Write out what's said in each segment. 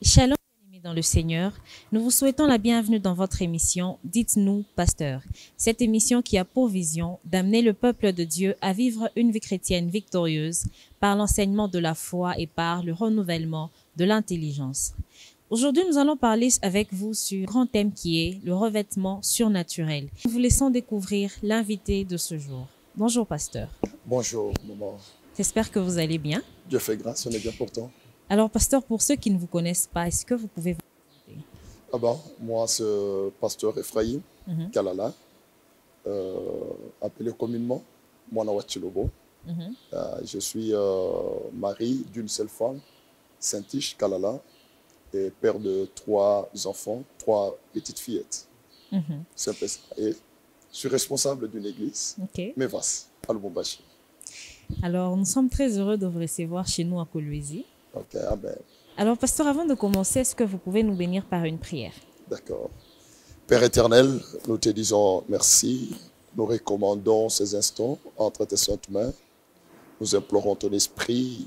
Shalom, bien-aimés dans le Seigneur. Nous vous souhaitons la bienvenue dans votre émission Dites-nous, Pasteur. Cette émission qui a pour vision d'amener le peuple de Dieu à vivre une vie chrétienne victorieuse par l'enseignement de la foi et par le renouvellement de l'intelligence. Aujourd'hui, nous allons parler avec vous sur un grand thème qui est le revêtement surnaturel. Nous vous laissons découvrir l'invité de ce jour. Bonjour, Pasteur. Bonjour, maman. J'espère que vous allez bien. Dieu fait grâce, on est bien pourtant. Alors, Pasteur, pour ceux qui ne vous connaissent pas, est-ce que vous pouvez vous présenter? Ah ben, moi, c'est pasteur Ephraim Kalala, appelé communément Mwana Wachilobo. Je suis mari d'une seule femme, Saint-Ish Kalala, et père de 3 enfants, 3 petites fillettes. C'est un peu ça. Et je suis responsable d'une église, mais vaste, à Lubumbashi. Alors, nous sommes très heureux de vous recevoir chez nous à Kolwezi. Ok, amen. Alors, pasteur, avant de commencer, est-ce que vous pouvez nous bénir par une prière? D'accord. Père éternel, nous te disons merci. Nous recommandons ces instants entre tes saintes mains. Nous implorons ton esprit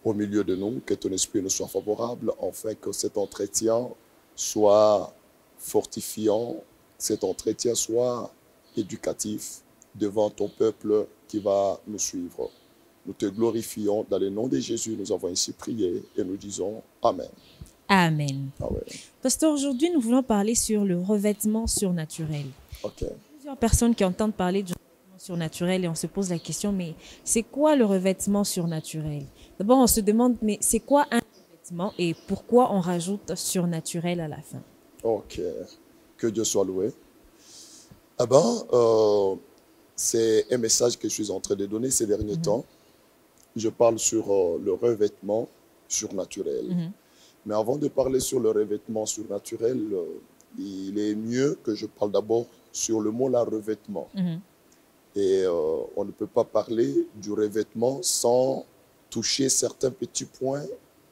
au milieu de nous, que ton esprit nous soit favorable, afin que cet entretien soit fortifiant, cet entretien soit éducatif devant ton peuple qui va nous suivre. Nous te glorifions dans le nom de Jésus. Nous avons ainsi prié et nous disons Amen. Amen. Ah ouais. Pasteur, aujourd'hui, nous voulons parler sur le revêtement surnaturel. Ok. Plusieurs personnes qui entendent parler du revêtement surnaturel et on se pose la question, mais c'est quoi le revêtement surnaturel? D'abord, on se demande, mais c'est quoi un revêtement et pourquoi on rajoute surnaturel à la fin? Ok. Que Dieu soit loué. Ah ben, c'est un message que je suis en train de donner ces derniers temps. Je parle sur le revêtement surnaturel. Mais avant de parler sur le revêtement surnaturel, il est mieux que je parle d'abord sur le mot « la revêtement ». Et on ne peut pas parler du revêtement sans toucher certains petits points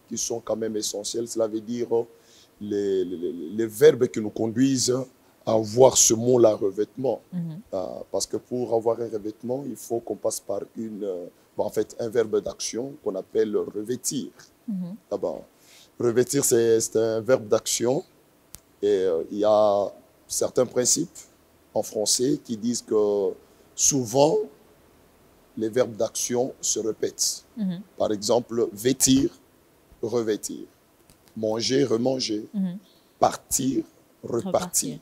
qui sont quand même essentiels. Cela veut dire les verbes qui nous conduisent à avoir ce mot-là, revêtement. Parce que pour avoir un revêtement, il faut qu'on passe par un verbe d'action qu'on appelle revêtir. Revêtir, c'est un verbe d'action. Et il y a certains principes en français qui disent que souvent, les verbes d'action se répètent. Par exemple, vêtir, revêtir. Manger, remanger. Partir, repartir.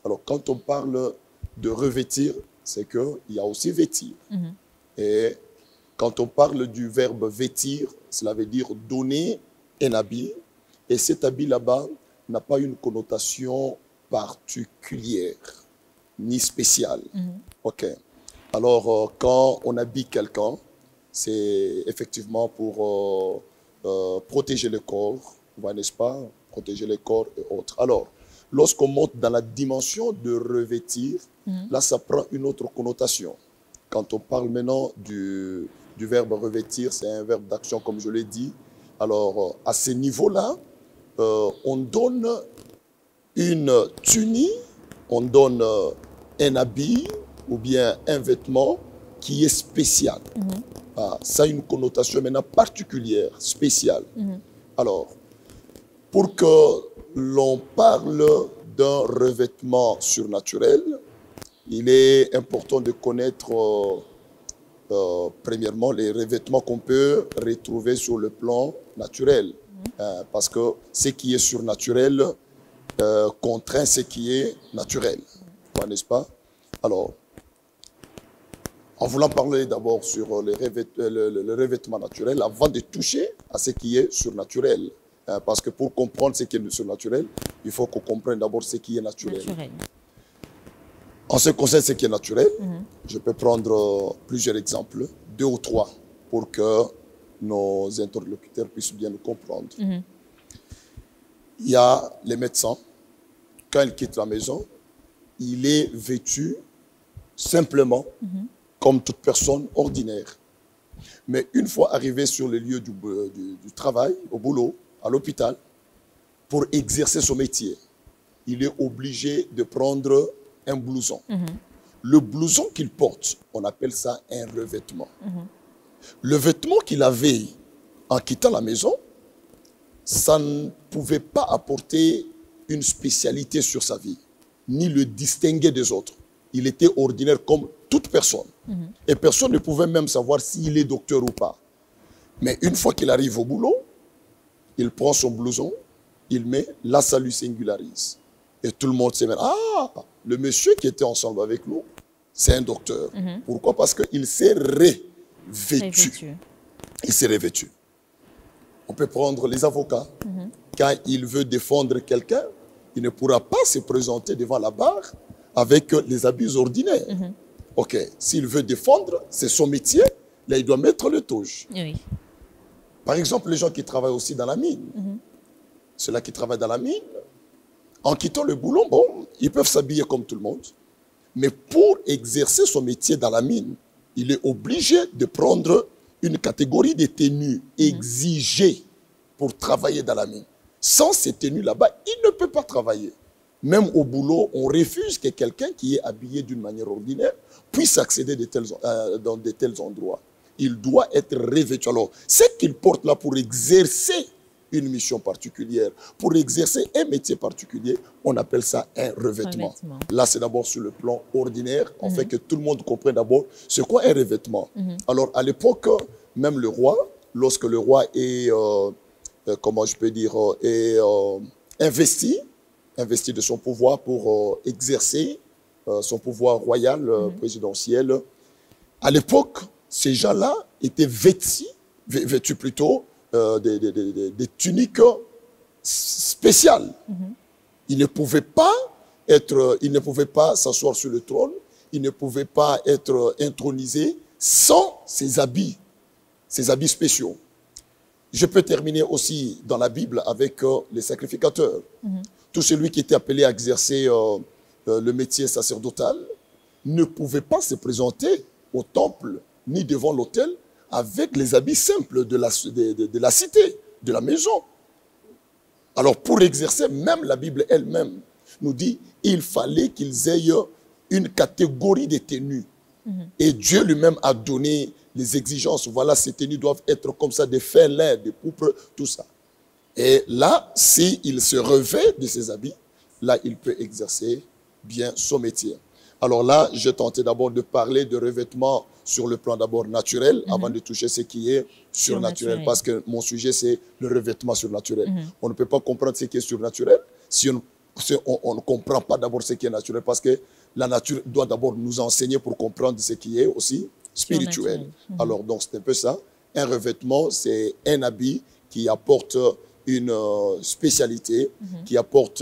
Alors, quand on parle de revêtir, c'est qu'il y a aussi vêtir. Et quand on parle du verbe vêtir, cela veut dire donner un habit. Et cet habit là-bas n'a pas une connotation particulière, ni spéciale. OK. Alors, quand on habille quelqu'un, c'est effectivement pour protéger le corps, n'est-ce pas? Protéger le corps et autres. Alors, lorsqu'on monte dans la dimension de revêtir, là, ça prend une autre connotation. Quand on parle maintenant du verbe revêtir, c'est un verbe d'action, comme je l'ai dit. Alors, à ce niveau-là, on donne une tunique, on donne un habit ou bien un vêtement qui est spécial. Ça a une connotation maintenant particulière, spéciale. Alors, pour que l'on parle d'un revêtement surnaturel, il est important de connaître premièrement les revêtements qu'on peut retrouver sur le plan naturel. Parce que ce qui est surnaturel contraint ce qui est naturel. N'est-ce pas? Alors, en voulant parler d'abord sur le revêtement naturel, avant de toucher à ce qui est surnaturel. Parce que pour comprendre ce qui est surnaturel, il faut qu'on comprenne d'abord ce qui est naturel. En ce qui concerne ce qui est naturel, je peux prendre plusieurs exemples, 2 ou 3, pour que nos interlocuteurs puissent bien nous comprendre. Il y a les médecins, quand ils quittent la maison, il est vêtu simplement comme toute personne ordinaire. Mais une fois arrivé sur le lieu du travail, au boulot, à l'hôpital, pour exercer son métier, il est obligé de prendre un blouson. Le blouson qu'il porte, on appelle ça un revêtement. Le vêtement qu'il avait en quittant la maison, ça ne pouvait pas apporter une spécialité sur sa vie, ni le distinguer des autres. Il était ordinaire comme toute personne. Et personne ne pouvait même savoir s'il est docteur ou pas. Mais une fois qu'il arrive au boulot, il prend son blouson, il met, là ça lui singularise. Et tout le monde s'est dit, ah, le monsieur qui était ensemble avec nous, c'est un docteur. Pourquoi? Parce qu'il s'est revêtu. Il s'est revêtu. On peut prendre les avocats. Quand il veut défendre quelqu'un, il ne pourra pas se présenter devant la barre avec les habits ordinaires. Ok, s'il veut défendre, c'est son métier, là il doit mettre le toge. Oui. Par exemple, les gens qui travaillent aussi dans la mine, ceux-là qui travaillent dans la mine, en quittant le boulot, bon, ils peuvent s'habiller comme tout le monde. Mais pour exercer son métier dans la mine, il est obligé de prendre une catégorie de tenues exigées pour travailler dans la mine. Sans ces tenues là-bas, il ne peut pas travailler. Même au boulot, on refuse que quelqu'un qui est habillé d'une manière ordinaire puisse accéder dans de tels endroits. Il doit être revêtu. Alors, ce qu'il porte là pour exercer une mission particulière, pour exercer un métier particulier, on appelle ça un revêtement. Là, c'est d'abord sur le plan ordinaire, en fait que tout le monde comprenne d'abord ce qu'est un revêtement. Alors, à l'époque, même le roi, lorsque le roi est, comment je peux dire, est investi de son pouvoir pour exercer son pouvoir royal, présidentiel, à l'époque, ces gens-là étaient vêtus plutôt des tuniques spéciales. Ils ne pouvaient pas s'asseoir sur le trône, ils ne pouvaient pas être intronisés sans ces habits spéciaux. Je peux terminer aussi dans la Bible avec les sacrificateurs. Tout celui qui était appelé à exercer le métier sacerdotal ne pouvait pas se présenter au temple ni devant l'autel avec les habits simples de la cité, de la maison. Alors pour exercer, même la Bible elle-même nous dit il fallait qu'ils aient une catégorie de tenues. Et Dieu lui-même a donné les exigences. Voilà, ces tenues doivent être comme ça, des fins laids, des pourpres, tout ça. Et là, s'il se revêt de ses habits, là, il peut exercer bien son métier. Alors là, je tentais d'abord de parler de revêtement sur le plan d'abord naturel, avant de toucher ce qui est surnaturel, parce que mon sujet, c'est le revêtement surnaturel. On ne peut pas comprendre ce qui est surnaturel si on ne comprend pas d'abord ce qui est naturel, parce que la nature doit d'abord nous enseigner pour comprendre ce qui est aussi spirituel. Alors, donc, c'est un peu ça. Un revêtement, c'est un habit qui apporte une spécialité, qui apporte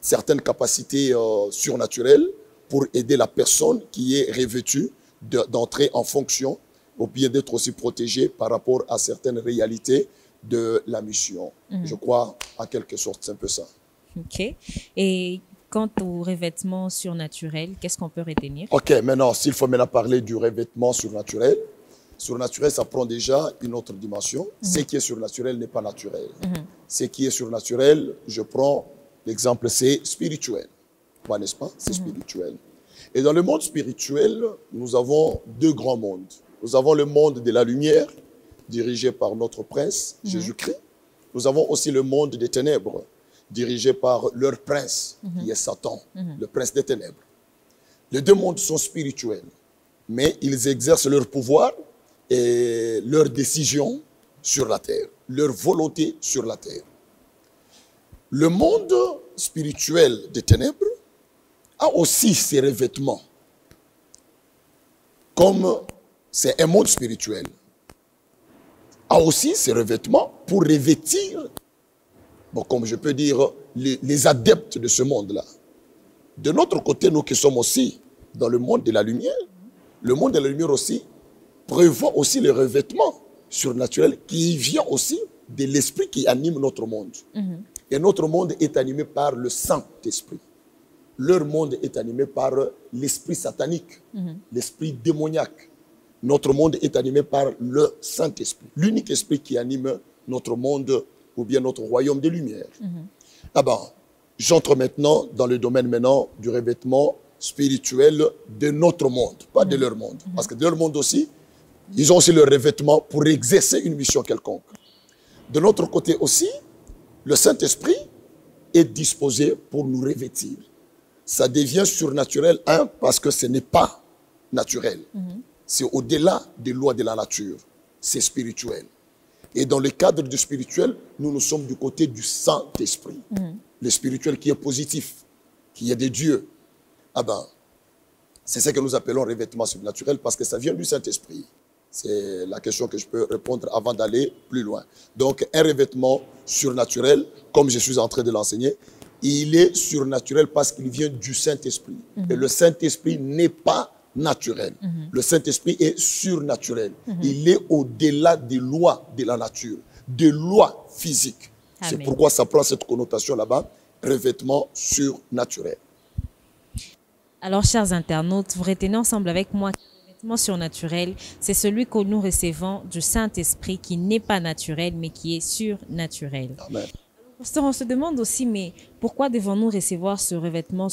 certaines capacités surnaturelles pour aider la personne qui est revêtue d'entrer en fonction, ou bien d'être aussi protégée par rapport à certaines réalités de la mission. Je crois, en quelque sorte, c'est un peu ça. OK. Et quant au revêtement surnaturel, qu'est-ce qu'on peut retenir? OK, maintenant, s'il faut maintenant parler du revêtement surnaturel, ça prend déjà une autre dimension. Ce qui est surnaturel n'est pas naturel. Ce qui est surnaturel, je prends l'exemple, c'est spirituel. N'est-ce pas? C'est spirituel. Et dans le monde spirituel, nous avons deux grands mondes. Nous avons le monde de la lumière, dirigé par notre prince, Jésus-Christ. Nous avons aussi le monde des ténèbres, dirigé par leur prince, qui est Satan, le prince des ténèbres. Les deux mondes sont spirituels, mais ils exercent leur pouvoir et leurs décisions sur la terre, leur volonté sur la terre. Le monde spirituel des ténèbres a aussi ses revêtements. Comme c'est un monde spirituel, a aussi ses revêtements pour revêtir, bon, comme je peux dire, les adeptes de ce monde-là. De notre côté, nous qui sommes aussi dans le monde de la lumière, le monde de la lumière aussi prévoit aussi les revêtements surnaturels qui vient aussi de l'esprit qui anime notre monde. Et notre monde est animé par le Saint-Esprit. Leur monde est animé par l'esprit satanique, l'esprit démoniaque. Notre monde est animé par le Saint-Esprit, l'unique esprit qui anime notre monde ou bien notre royaume de lumière. Ah ben, j'entre maintenant dans le domaine du revêtement spirituel de notre monde, pas de leur monde. Parce que de leur monde aussi, ils ont aussi leur revêtement pour exercer une mission quelconque. De notre côté aussi, le Saint-Esprit est disposé pour nous revêtir. Ça devient surnaturel, parce que ce n'est pas naturel. C'est au-delà des lois de la nature. C'est spirituel. Et dans le cadre du spirituel, nous sommes du côté du Saint-Esprit. Le spirituel qui est positif, qui est de Dieu. Ah ben, c'est ce que nous appelons revêtement surnaturel parce que ça vient du Saint-Esprit. C'est la question que je peux répondre avant d'aller plus loin. Donc, un revêtement surnaturel, comme je suis en train de l'enseigner, il est surnaturel parce qu'il vient du Saint-Esprit. Et le Saint-Esprit n'est pas naturel. Le Saint-Esprit est surnaturel. Il est au-delà des lois de la nature, des lois physiques. C'est pourquoi ça prend cette connotation là-bas, revêtement surnaturel. Alors, chers internautes, vous retenez ensemble avec moi que le revêtement surnaturel, c'est celui que nous recevons du Saint-Esprit qui n'est pas naturel, mais qui est surnaturel. Amen. Pasteur, on se demande aussi, mais pourquoi devons-nous recevoir ce revêtement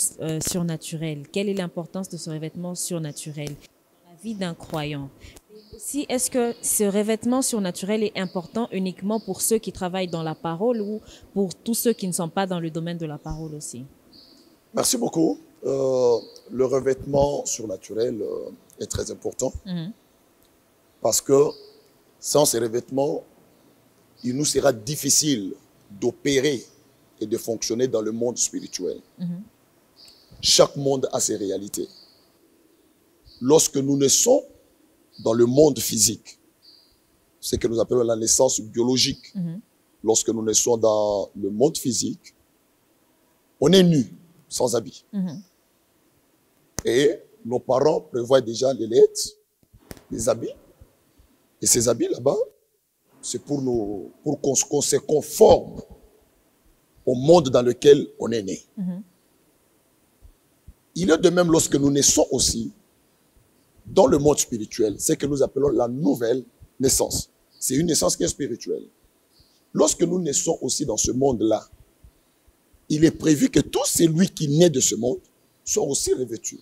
surnaturel? Quelle est l'importance de ce revêtement surnaturel dans la vie d'un croyant? Et aussi, est-ce que ce revêtement surnaturel est important uniquement pour ceux qui travaillent dans la parole ou pour tous ceux qui ne sont pas dans le domaine de la parole aussi? Merci beaucoup. Le revêtement surnaturel est très important parce que sans ce revêtement, il nous sera difficile d'opérer et de fonctionner dans le monde spirituel. Chaque monde a ses réalités. Lorsque nous naissons dans le monde physique, ce que nous appelons la naissance biologique, lorsque nous naissons dans le monde physique, on est nu, sans habit. Et nos parents prévoient déjà les lettres, les habits. Et ces habits là-bas, c'est pour qu'on se conforme au monde dans lequel on est né. Il est de même lorsque nous naissons aussi dans le monde spirituel, c'est que nous appelons la nouvelle naissance. C'est une naissance qui est spirituelle. Lorsque nous naissons aussi dans ce monde-là, il est prévu que tout celui qui naît de ce monde soit aussi revêtu.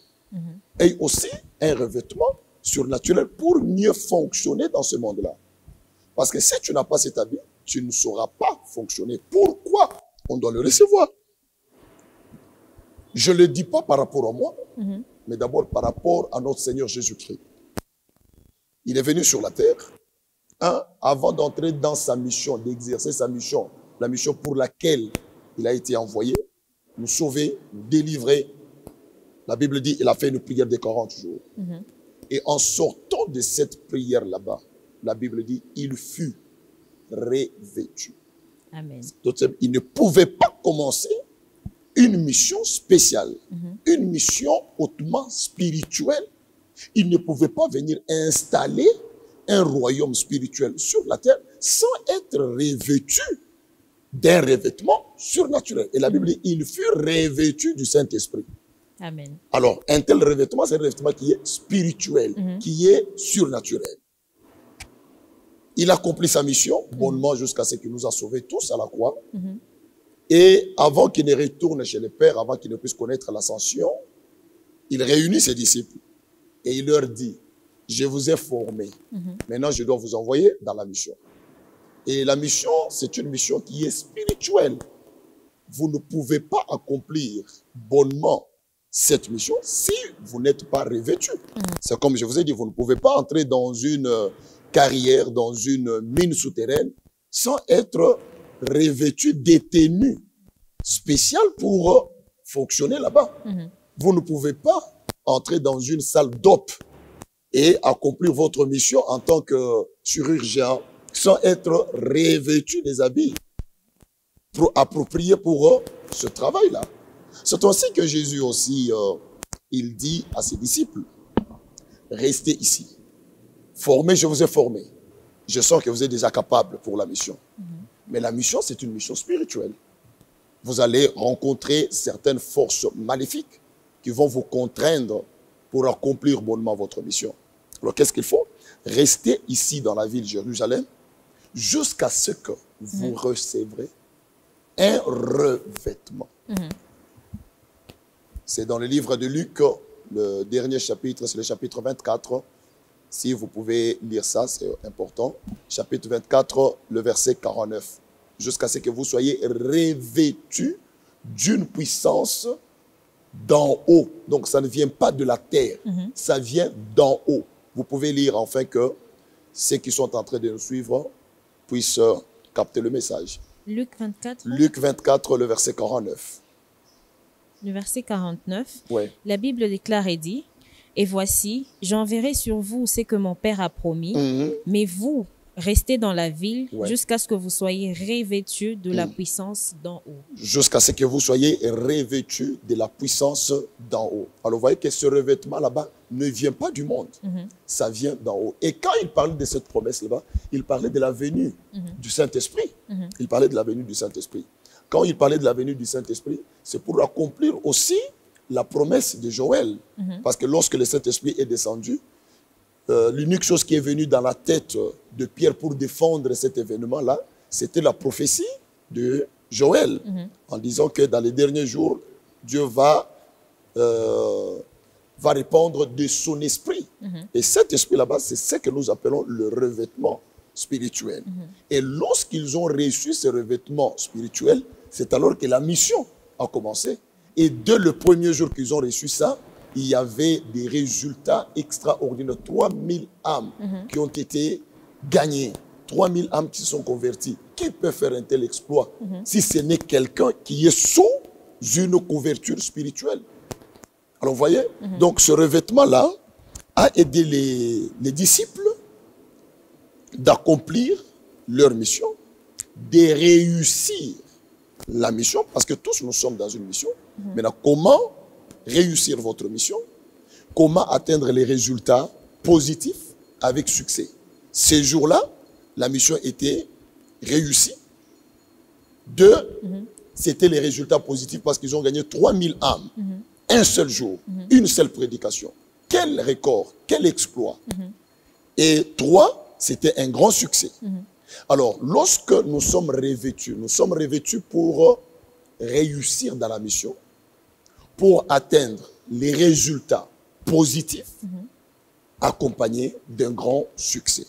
Et aussi un revêtement surnaturel pour mieux fonctionner dans ce monde-là. Parce que si tu n'as pas cet habit, tu ne sauras pas fonctionner. Pourquoi on doit le recevoir? Je ne le dis pas par rapport à moi, mais d'abord par rapport à notre Seigneur Jésus-Christ. Il est venu sur la terre, avant d'entrer dans sa mission, d'exercer sa mission, la mission pour laquelle il a été envoyé, nous sauver, nous délivrer. La Bible dit qu'il a fait une prière de 40 jours. Et en sortant de cette prière là-bas, la Bible dit il fut revêtu. Amen. Il ne pouvait pas commencer une mission spéciale, une mission hautement spirituelle. Il ne pouvait pas venir installer un royaume spirituel sur la terre sans être revêtu d'un revêtement surnaturel. Et la Bible dit il fut revêtu du Saint-Esprit. Amen. Alors, un tel revêtement, c'est un revêtement qui est spirituel, qui est surnaturel. Il accomplit sa mission bonnement jusqu'à ce qu'il nous a sauvés tous à la croix. Et avant qu'il ne retourne chez le Père, avant qu'il ne puisse connaître l'ascension, il réunit ses disciples et il leur dit, je vous ai formés. Maintenant, je dois vous envoyer dans la mission. Et la mission, c'est une mission qui est spirituelle. Vous ne pouvez pas accomplir bonnement cette mission si vous n'êtes pas revêtu. C'est comme je vous ai dit, vous ne pouvez pas entrer dans une carrière, dans une mine souterraine, sans être revêtu, détenu, spécial pour fonctionner là-bas. Vous ne pouvez pas entrer dans une salle d'op et accomplir votre mission en tant que chirurgien sans être revêtu des habits appropriés pour ce travail-là. C'est ainsi que Jésus aussi, il dit à ses disciples, restez ici. Formés, je vous ai formés. Je sens que vous êtes déjà capables pour la mission. Mais la mission, c'est une mission spirituelle. Vous allez rencontrer certaines forces maléfiques qui vont vous contraindre pour accomplir bonnement votre mission. Alors, qu'est-ce qu'il faut? Restez ici dans la ville de Jérusalem jusqu'à ce que vous recevrez un revêtement. C'est dans le livre de Luc, le dernier chapitre, c'est le chapitre 24. Si vous pouvez lire ça, c'est important. Chapitre 24, le verset 49. Jusqu'à ce que vous soyez revêtus d'une puissance d'en haut. Donc, ça ne vient pas de la terre. Ça vient d'en haut. Vous pouvez lire afin que ceux qui sont en train de nous suivre puissent capter le message. Luc 24. Luc 24, le verset 49. Le verset 49. Ouais. La Bible déclare et dit, « Et voici, j'enverrai sur vous ce que mon Père a promis, mais vous, restez dans la ville jusqu'à ce que vous soyez revêtus de la puissance d'en haut. » Jusqu'à ce que vous soyez revêtus de la puissance d'en haut. Alors, vous voyez que ce revêtement là-bas ne vient pas du monde. Ça vient d'en haut. Et quand il parlait de cette promesse là-bas, il parlait de la venue du Saint-Esprit. Il parlait de la venue du Saint-Esprit. Quand il parlait de la venue du Saint-Esprit, c'est pour accomplir aussi la promesse de Joël. Parce que lorsque le Saint-Esprit est descendu, l'unique chose qui est venue dans la tête de Pierre pour défendre cet événement-là, c'était la prophétie de Joël, en disant que dans les derniers jours, Dieu va répandre de son esprit. Et cet esprit là-bas, c'est ce que nous appelons le revêtement spirituel. Et lorsqu'ils ont reçu ce revêtement spirituel, c'est alors que la mission a commencé. Et dès le premier jour qu'ils ont reçu ça, il y avait des résultats extraordinaires. 3000 âmes qui ont été gagnées. 3000 âmes qui sont converties. Qui peut faire un tel exploit si ce n'est quelqu'un qui est sous une couverture spirituelle? Alors, vous voyez, donc ce revêtement-là a aidé les disciples d'accomplir leur mission, de réussir la mission, parce que tous nous sommes dans une mission. Maintenant, comment réussir votre mission? Comment atteindre les résultats positifs avec succès? Ces jours-là, la mission était réussie. C'était les résultats positifs parce qu'ils ont gagné 3000 âmes. Un seul jour, une seule prédication. Quel record, quel exploit. Et 3, c'était un grand succès. Alors, lorsque nous sommes revêtus pour réussir dans la mission, pour atteindre les résultats positifs, accompagnés d'un grand succès.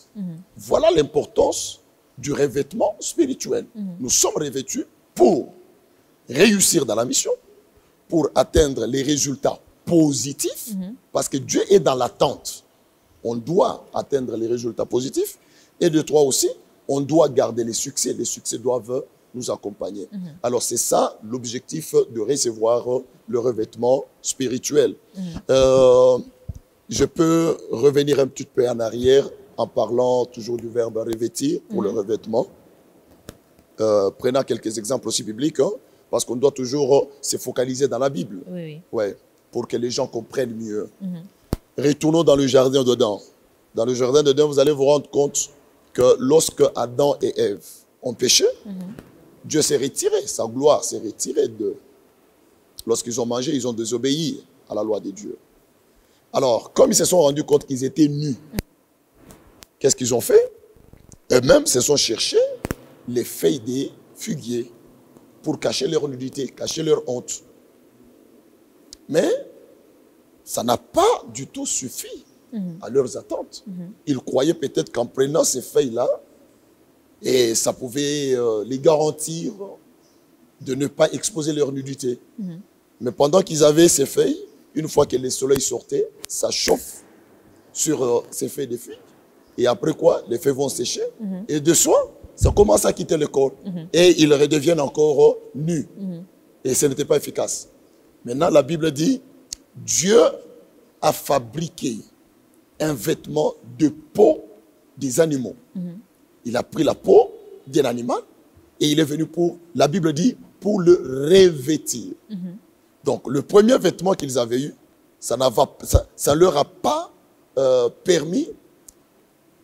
Voilà l'importance du revêtement spirituel. Nous sommes revêtus pour réussir dans la mission, pour atteindre les résultats positifs, parce que Dieu est dans l'attente. On doit atteindre les résultats positifs. Et de 3 aussi, on doit garder les succès. Les succès doivent nous accompagner. Alors c'est ça l'objectif de recevoir le revêtement spirituel. Je peux revenir un petit peu en arrière en parlant toujours du verbe revêtir pour le revêtement. Prenons quelques exemples aussi bibliques, parce qu'on doit toujours se focaliser dans la Bible. Ouais, pour que les gens comprennent mieux. Retournons dans le jardin d'Éden. Dans le jardin d'Éden, vous allez vous rendre compte que lorsque Adam et Ève ont péché, Dieu s'est retiré, sa gloire s'est retirée d'eux. Lorsqu'ils ont mangé, ils ont désobéi à la loi de Dieu. Alors, comme ils se sont rendus compte qu'ils étaient nus, qu'est-ce qu'ils ont fait? Eux-mêmes se sont cherchés les feuilles des figuiers pour cacher leur nudité, cacher leur honte. Mais ça n'a pas du tout suffi à leurs attentes. Ils croyaient peut-être qu'en prenant ces feuilles-là, et ça pouvait les garantir de ne pas exposer leur nudité. Mais pendant qu'ils avaient ces feuilles, une fois que le soleil sortait, ça chauffe sur ces feuilles de figues. Et après quoi, les feuilles vont sécher. Et de soi, ça commence à quitter le corps. Et ils redeviennent encore nus. Et ce n'était pas efficace. Maintenant, la Bible dit, Dieu a fabriqué un vêtement de peau des animaux. Il a pris la peau d'un animal et il est venu pour, la Bible dit, pour le revêtir. Donc, le premier vêtement qu'ils avaient eu, ça ne leur a pas permis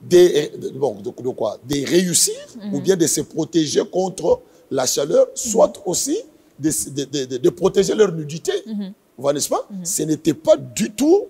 de réussir ou bien de se protéger contre la chaleur, soit aussi de protéger leur nudité. Vous voyez, n'est-ce pas? Ce n'était pas du tout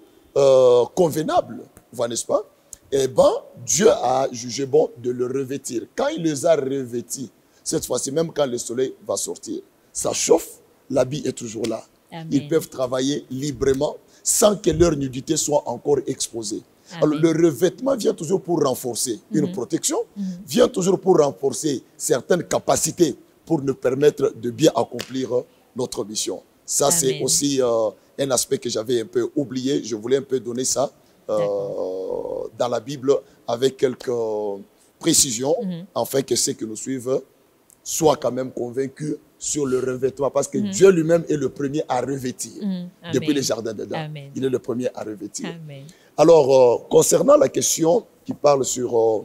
convenable. Vous voyez, n'est-ce pas? Eh bien, Dieu a jugé bon de le revêtir. Quand il les a revêtis, cette fois-ci, même quand le soleil va sortir, ça chauffe, l'habit est toujours là. Amen. Ils peuvent travailler librement sans que leur nudité soit encore exposée. Alors, le revêtement vient toujours pour renforcer une protection, vient toujours pour renforcer certaines capacités pour nous permettre de bien accomplir notre mission. Ça, c'est aussi un aspect que j'avais un peu oublié. Je voulais un peu donner ça dans la Bible avec quelques précisions, afin que ceux qui nous suivent soient quand même convaincus sur le revêtement, parce que Dieu lui-même est le premier à revêtir depuis les jardins d'Éden. Il est le premier à revêtir. Amen. Alors, concernant la question qui parle sur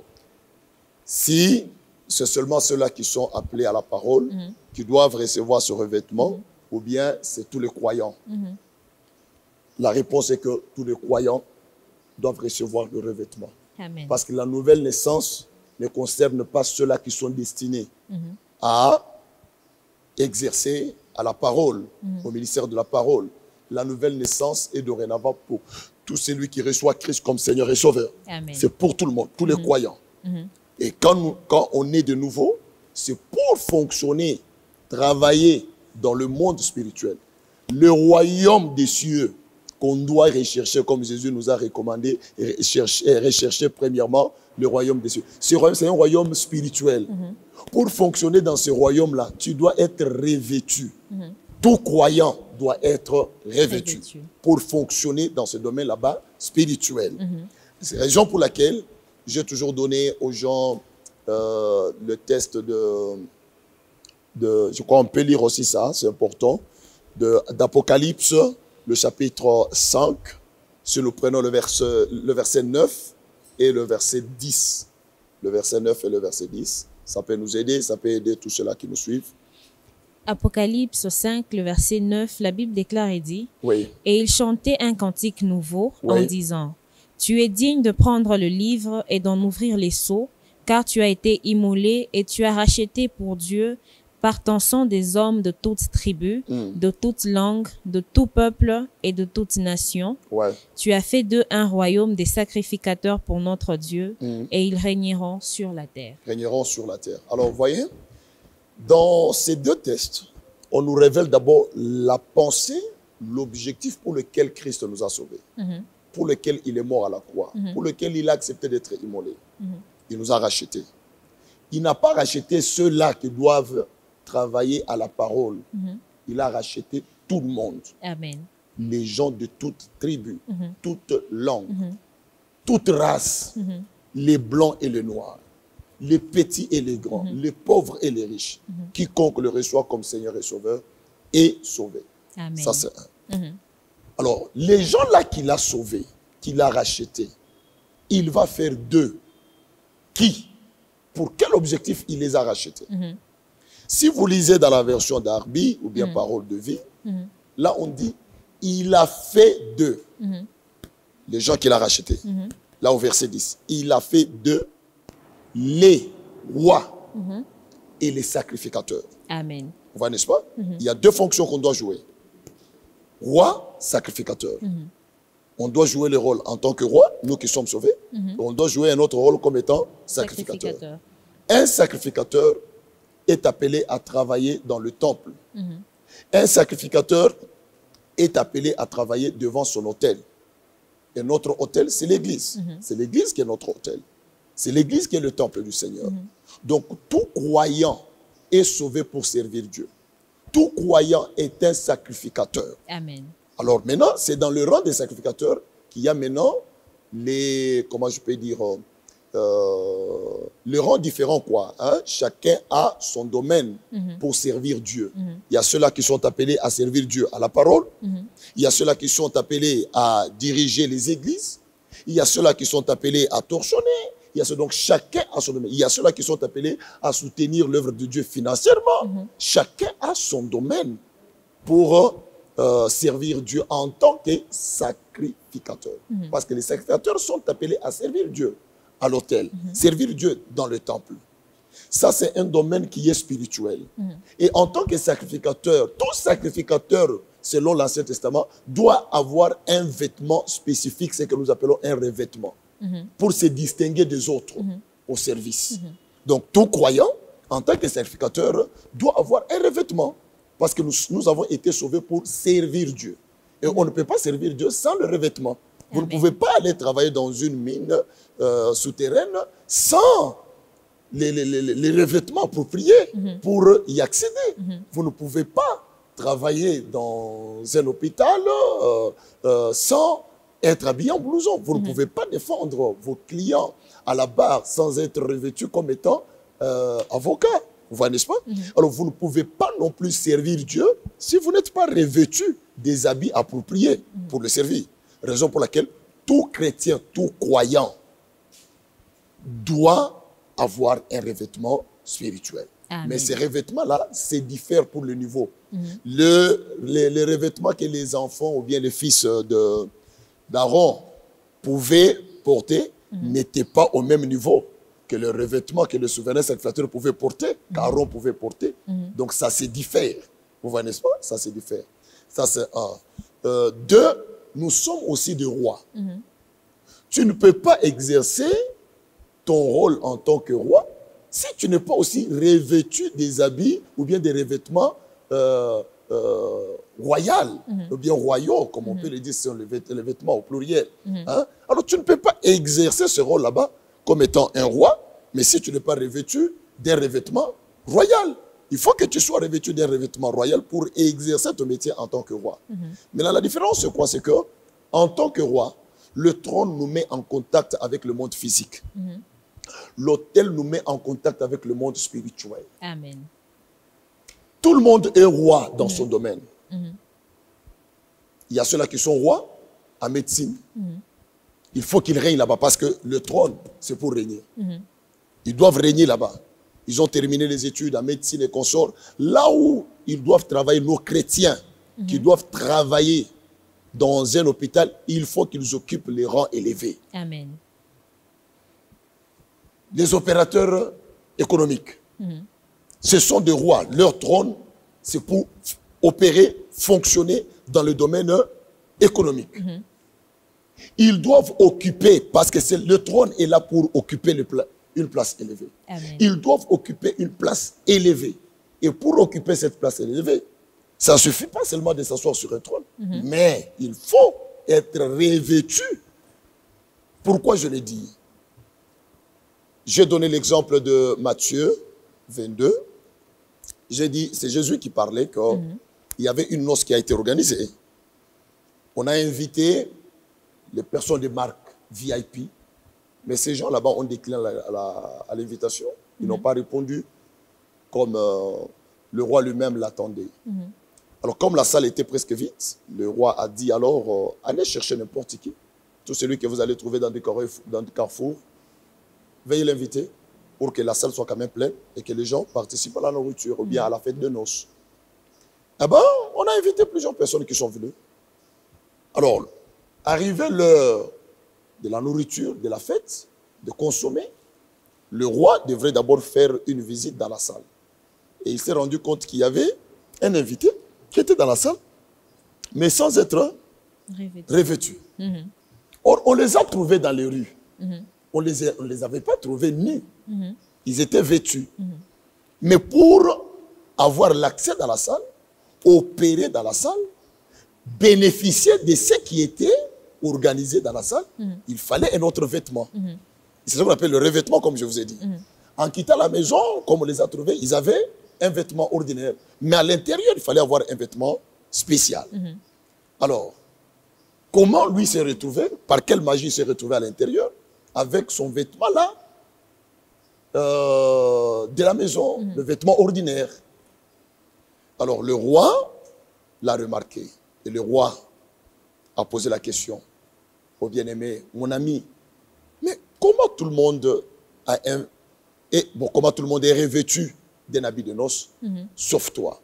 si c'est seulement ceux-là qui sont appelés à la parole qui doivent recevoir ce revêtement, ou bien c'est tous les croyants. La réponse est que tous les croyants doivent recevoir le revêtement. Amen. Parce que la nouvelle naissance ne concerne pas ceux-là qui sont destinés à exercer à la parole, au ministère de la parole. La nouvelle naissance est dorénavant pour tout celui qui reçoit Christ comme Seigneur et Sauveur. C'est pour tout le monde, tous les croyants. Et quand on est de nouveau, c'est pour fonctionner, travailler dans le monde spirituel. Le royaume des cieux qu'on doit rechercher, comme Jésus nous a recommandé, rechercher premièrement le royaume des cieux. Ce royaume, c'est un royaume spirituel. Pour fonctionner dans ce royaume-là, tu dois être revêtu. Tout croyant doit être revêtu pour fonctionner dans ce domaine là-bas spirituel. C'est la raison pour laquelle j'ai toujours donné aux gens le test je crois qu'on peut lire aussi ça, c'est important, d'Apocalypse, le chapitre 5, si nous prenons le verset 9 et le verset 10. Le verset 9 et le verset 10, ça peut nous aider, ça peut aider tous ceux-là qui nous suivent. Apocalypse 5, le verset 9, la Bible déclare et dit Oui. Et il chantait un cantique nouveau en disant Tu es digne de prendre le livre et d'en ouvrir les sceaux, car tu as été immolé et tu as racheté pour Dieu par ton sang des hommes de toutes tribus, de toutes langues, de tout peuple et de toute nation. Tu as fait d'eux un royaume des sacrificateurs pour notre Dieu, et ils régneront sur la terre. Régneront sur la terre. Alors, vous voyez, dans ces deux textes, on nous révèle d'abord la pensée, l'objectif pour lequel Christ nous a sauvés, pour lequel il est mort à la croix, pour lequel il a accepté d'être immolé. Il nous a rachetés. Il n'a pas racheté ceux-là qui doivent travailler à la parole. Il a racheté tout le monde. Amen. Les gens de toute tribu, toute langue, toute race, les blancs et les noirs, les petits et les grands, les pauvres et les riches. Quiconque le reçoit comme Seigneur et Sauveur est sauvé. Amen. Ça, c'est un. Alors, les gens là qu'il a sauvés, qu'il a rachetés, il va faire d'eux qui? Pour quel objectif il les a rachetés? Si vous lisez dans la version d'Arby ou bien Parole de vie, là on dit il a fait d'eux les gens qu'il a rachetés. Là au verset 10, il a fait d'eux les rois et les sacrificateurs. Amen. Vous voyez, n'est-ce pas? Il y a deux fonctions qu'on doit jouer. Roi, sacrificateur. On doit jouer le rôle en tant que roi, nous qui sommes sauvés. On doit jouer un autre rôle comme étant sacrificateur. Un sacrificateur est appelé à travailler dans le temple. Un sacrificateur est appelé à travailler devant son autel. Et notre autel, c'est l'Église. C'est l'Église qui est notre autel. C'est l'Église qui est le temple du Seigneur. Donc, tout croyant est sauvé pour servir Dieu. Tout croyant est un sacrificateur. Amen. Alors maintenant, c'est dans le rang des sacrificateurs qu'il y a maintenant les, comment je peux dire, le rang différent, quoi. Hein? Chacun a son domaine pour servir Dieu. Il y a ceux-là qui sont appelés à servir Dieu à la parole. Il y a ceux-là qui sont appelés à diriger les églises. Il y a ceux-là qui sont appelés à torchonner. Il y a donc chacun a son domaine. Il y a ceux-là qui sont appelés à soutenir l'œuvre de Dieu financièrement. Chacun a son domaine pour servir Dieu en tant que sacrificateur. Parce que les sacrificateurs sont appelés à servir Dieu à l'autel, servir Dieu dans le temple. Ça, c'est un domaine qui est spirituel. Et en tant que sacrificateur, tout sacrificateur, selon l'Ancien Testament, doit avoir un vêtement spécifique, ce que nous appelons un revêtement, pour se distinguer des autres au service. Donc, tout croyant, en tant que sacrificateur, doit avoir un revêtement. Parce que nous avons été sauvés pour servir Dieu. Et on ne peut pas servir Dieu sans le revêtement. Vous ne pouvez pas aller travailler dans une mine souterraine sans les revêtements appropriés pour y accéder. Vous ne pouvez pas travailler dans un hôpital sans être habillé en blouson. Vous ne pouvez pas défendre vos clients à la barre sans être revêtu comme étant avocat. Vous voyez, n'est-ce pas? Alors, vous ne pouvez pas non plus servir Dieu si vous n'êtes pas revêtu des habits appropriés pour le servir. Raison pour laquelle tout chrétien, tout croyant doit avoir un revêtement spirituel. Amen. Mais ces revêtements-là, c'est différent pour le niveau. Les revêtements que les enfants ou bien les fils d'Aaron pouvaient porter n'étaient pas au même niveau que le revêtement que le souverain sacrificateur pouvait porter, qu'Aaron pouvait porter. Donc ça se diffère. Vous voyez, n'est-ce pas? Ça se diffère. Ça, c'est un. Deux, nous sommes aussi des rois. Tu ne peux pas exercer ton rôle en tant que roi si tu n'es pas aussi revêtu des habits ou bien des revêtements royaux, ou bien royaux, comme on peut le dire, c'est les vêtements au pluriel. Hein? Alors tu ne peux pas exercer ce rôle là-bas comme étant un roi, mais si tu n'es pas revêtu d'un revêtement royal. Il faut que tu sois revêtu d'un revêtement royal pour exercer ton métier en tant que roi. Mais là, la différence, c'est quoi? C'est que, en tant que roi, le trône nous met en contact avec le monde physique. L'autel nous met en contact avec le monde spirituel. Amen. Tout le monde est roi dans son domaine. Il y a ceux-là qui sont rois en médecine. Il faut qu'ils règnent là-bas parce que le trône, c'est pour régner. Ils doivent régner là-bas. Ils ont terminé les études en médecine et consorts. Là où ils doivent travailler, nos chrétiens qui doivent travailler dans un hôpital, il faut qu'ils occupent les rangs élevés. Amen. Les opérateurs économiques, ce sont des rois. Leur trône, c'est pour opérer, fonctionner dans le domaine économique. Ils doivent occuper, parce que le trône est là pour occuper une place élevée. Amen. Ils doivent occuper une place élevée. Et pour occuper cette place élevée, ça ne suffit pas seulement de s'asseoir sur un trône, mais il faut être revêtu. Pourquoi je l'ai dit? J'ai donné l'exemple de Matthieu 22. J'ai dit, c'est Jésus qui parlait qu'il y avait une noce qui a été organisée. On a invité les personnes de marque VIP, mais ces gens là-bas ont décliné à l'invitation. Ils n'ont pas répondu comme le roi lui-même l'attendait. Alors, comme la salle était presque vide, le roi a dit alors, allez chercher n'importe qui, tout celui que vous allez trouver dans des carrefours, veuillez l'inviter pour que la salle soit quand même pleine et que les gens participent à la nourriture ou bien à la fête de noces. Eh bien, on a invité plusieurs personnes qui sont venues. Alors, arrivé l'heure de la nourriture, de la fête, de consommer, le roi devrait d'abord faire une visite dans la salle. Et il s'est rendu compte qu'il y avait un invité qui était dans la salle, mais sans être revêtu. Or, on les a trouvés dans les rues. On ne les avait pas trouvés nus. Ils étaient vêtus. Mais pour avoir l'accès dans la salle, opérer dans la salle, bénéficier de ce qui était organisé dans la salle, il fallait un autre vêtement. C'est ça qu'on appelle le revêtement, comme je vous ai dit. En quittant la maison, comme on les a trouvés, ils avaient un vêtement ordinaire. Mais à l'intérieur, il fallait avoir un vêtement spécial. Alors, comment lui s'est retrouvé? Par quelle magie il s'est retrouvé à l'intérieur? Avec son vêtement-là, de la maison, le vêtement ordinaire. Alors, le roi l'a remarqué. Et le roi a posé la question au bien-aimé, mon ami, mais comment tout le monde comment tout le monde est revêtu d'un habit de noces, sauf toi?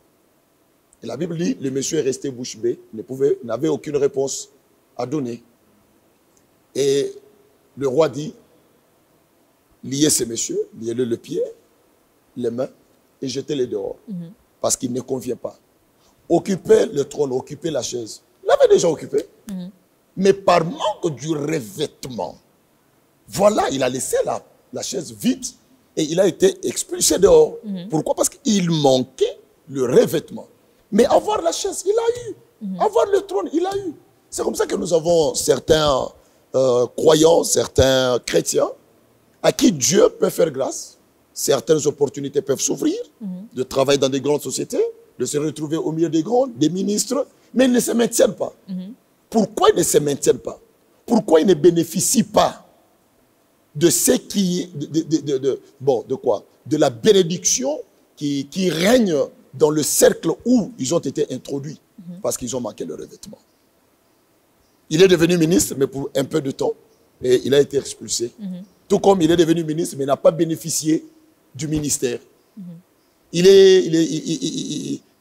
Et la Bible dit, le monsieur est resté bouche bée, n'avait aucune réponse à donner. Et le roi dit, liez ces messieurs, liez-le le pied, les mains, et jetez-les dehors, parce qu'il ne convient pas. Occupez le trône, occupez la chaise. Il l'avait déjà occupé. Mais par manque du revêtement, voilà, il a laissé la chaise vide et il a été expulsé dehors. Pourquoi? Parce qu'il manquait le revêtement. Mais avoir la chaise, il a eu. Avoir le trône, il a eu. C'est comme ça que nous avons certains croyants, certains chrétiens, à qui Dieu peut faire grâce. Certaines opportunités peuvent s'ouvrir, de travailler dans des grandes sociétés, de se retrouver au milieu des grands, des ministres, mais ils ne se maintiennent pas. Pourquoi ils ne se maintiennent pas? Pourquoi ils ne bénéficient pas de ce qui, de quoi? De la bénédiction qui règne dans le cercle où ils ont été introduits, parce qu'ils ont manqué le revêtement. Il est devenu ministre, mais pour un peu de temps, et il a été expulsé. Tout comme il est devenu ministre, mais n'a pas bénéficié du ministère.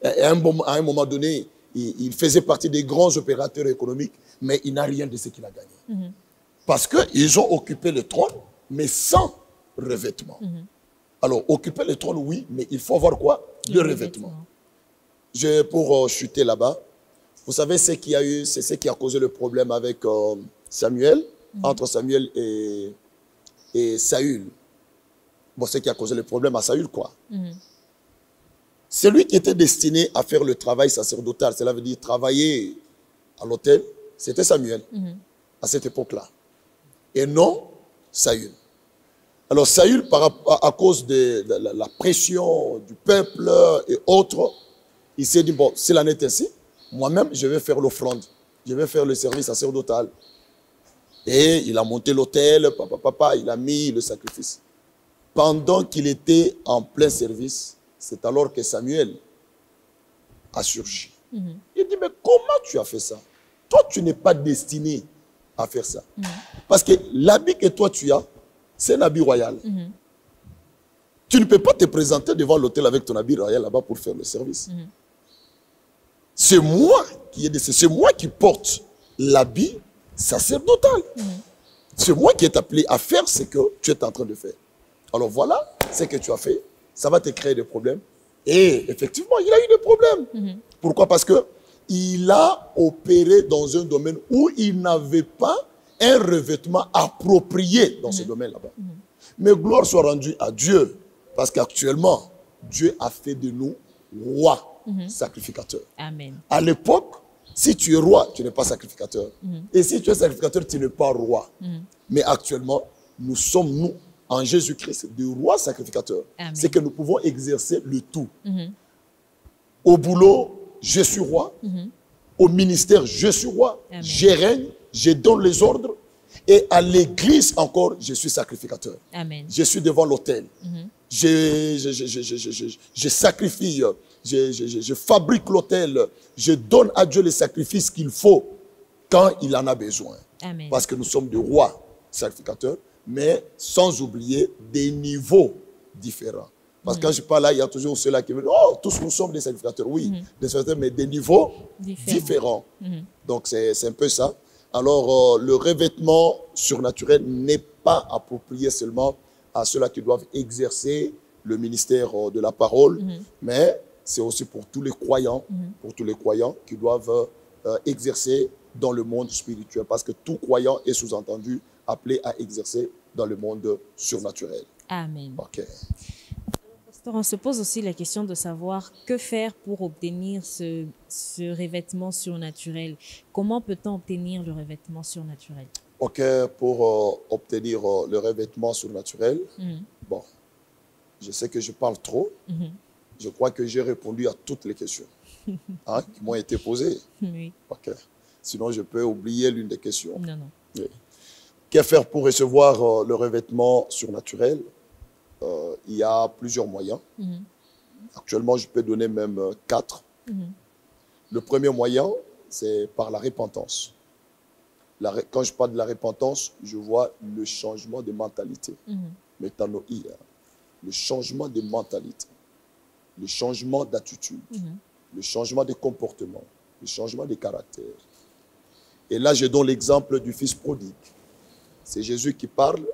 À un moment donné, il faisait partie des grands opérateurs économiques, mais il n'a rien de ce qu'il a gagné. Parce qu'ils ont occupé le trône, mais sans revêtement. Alors, occuper le trône, oui, mais il faut avoir quoi? Le revêtement. Pour chuter là-bas, vous savez ce qu'il y a eu, c'est ce qui a causé le problème avec Samuel, entre Samuel et Saül. Bon, ce qui a causé le problème à Saül, quoi. Celui qui était destiné à faire le travail sacerdotal, cela veut dire travailler à l'autel, c'était Samuel, à cette époque-là. Et non Saül. Alors Saül, à cause de la pression du peuple et autres, il s'est dit, bon, s'il en est ainsi, moi-même, je vais faire l'offrande. Je vais faire le service sacerdotal. Et il a monté l'autel, il a mis le sacrifice. Pendant qu'il était en plein service, c'est alors que Samuel a surgi. Il dit, mais comment tu as fait ça? Toi, tu n'es pas destiné à faire ça. Parce que l'habit que toi tu as, c'est un habit royal. Tu ne peux pas te présenter devant l'autel avec ton habit royal là-bas pour faire le service. C'est moi qui porte l'habit sacerdotal. C'est moi qui est appelé à faire ce que tu es en train de faire. Alors voilà ce que tu as fait. Ça va te créer des problèmes. Et effectivement, il a eu des problèmes. Pourquoi? Parce qu'il a opéré dans un domaine où il n'avait pas un revêtement approprié dans ce domaine-là-bas. Mais gloire soit rendue à Dieu. Parce qu'actuellement, Dieu a fait de nous rois sacrificateurs. Amen. À l'époque, si tu es roi, tu n'es pas sacrificateur. Et si tu es sacrificateur, tu n'es pas roi. Mais actuellement, nous sommes, nous, en Jésus-Christ, des rois sacrificateurs. C'est que nous pouvons exercer le tout. Au boulot, je suis roi. Au ministère, je suis roi. Amen. Je règne, je donne les ordres. Et à l'église encore, je suis sacrificateur. Amen. Je suis devant l'autel. Je sacrifie, je fabrique l'autel. Je donne à Dieu les sacrifices qu'il faut quand il en a besoin. Amen. Parce que nous sommes des rois sacrificateurs, mais sans oublier des niveaux différents. Parce que quand je parle là, il y a toujours ceux-là qui me disent, oh, tous nous sommes des sacrificateurs. Oui, des sacrificateurs, mais des niveaux différents. Donc c'est un peu ça. Alors, le revêtement surnaturel n'est pas approprié seulement à ceux-là qui doivent exercer le ministère de la parole, mais c'est aussi pour tous les croyants, qui doivent exercer dans le monde spirituel, parce que tout croyant est sous-entendu appelé à exercer dans le monde surnaturel. Amen. Ok. Pasteur, on se pose aussi la question de savoir que faire pour obtenir ce revêtement surnaturel. Comment peut-on obtenir le revêtement surnaturel? Ok, pour obtenir le revêtement surnaturel, bon, je sais que je parle trop. Je crois que j'ai répondu à toutes les questions qui m'ont été posées. Oui. Ok. Sinon, je peux oublier l'une des questions. Non. Oui. Que faire pour recevoir le revêtement surnaturel? Il y a plusieurs moyens. Actuellement, je peux donner même 4. Le premier moyen, c'est par la repentance. Quand je parle de la repentance, je vois le changement de mentalité. Métanoïa. Le changement de mentalité. Le changement d'attitude. Le changement de comportement. Le changement de caractère. Et là, je donne l'exemple du fils prodigue. C'est Jésus qui parle.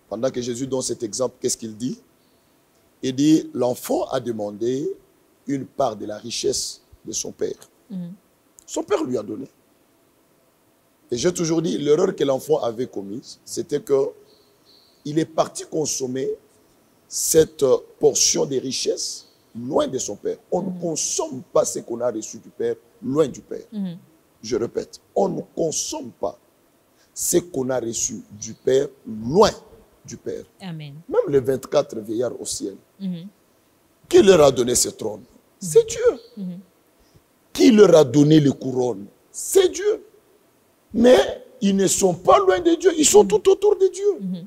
Pendant que Jésus donne cet exemple, qu'est-ce qu'il dit? Il dit, l'enfant a demandé une part de la richesse de son père. Son père lui a donné. Et j'ai toujours dit, l'erreur que l'enfant avait commise, c'était qu'il est parti consommer cette portion de richesse loin de son père. On ne consomme pas ce qu'on a reçu du père, loin du père. je répète, on ne consomme pas ce qu'on a reçu du Père, loin du Père. Amen. Même les 24 vieillards au ciel, qui leur a donné ce trône? C'est Dieu. Qui leur a donné les couronnes? C'est Dieu. Mais ils ne sont pas loin de Dieu, ils sont tout autour de Dieu.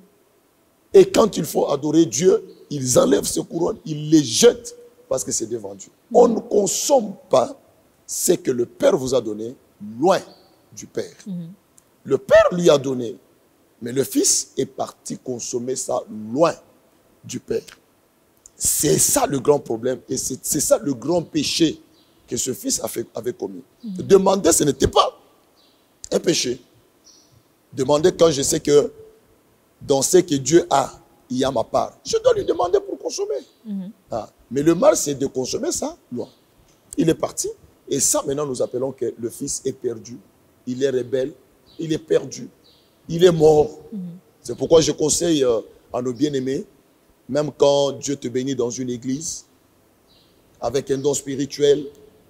Et quand il faut adorer Dieu, ils enlèvent ces couronnes, ils les jettent parce que c'est devant Dieu. On ne consomme pas ce que le Père vous a donné loin du Père. Le Père lui a donné, mais le Fils est parti consommer ça loin du Père. C'est ça le grand problème et c'est ça le grand péché que ce Fils avait commis. Demander, ce n'était pas un péché. Demander quand je sais que dans ce que Dieu a, il y a ma part. Je dois lui demander pour consommer. Mais le mal, c'est de consommer ça loin. Il est parti. Et ça, maintenant, nous appelons que le Fils est perdu. Il est rebelle. Il est perdu. Il est mort. C'est pourquoi je conseille à nos bien-aimés, même quand Dieu te bénit dans une église, avec un don spirituel,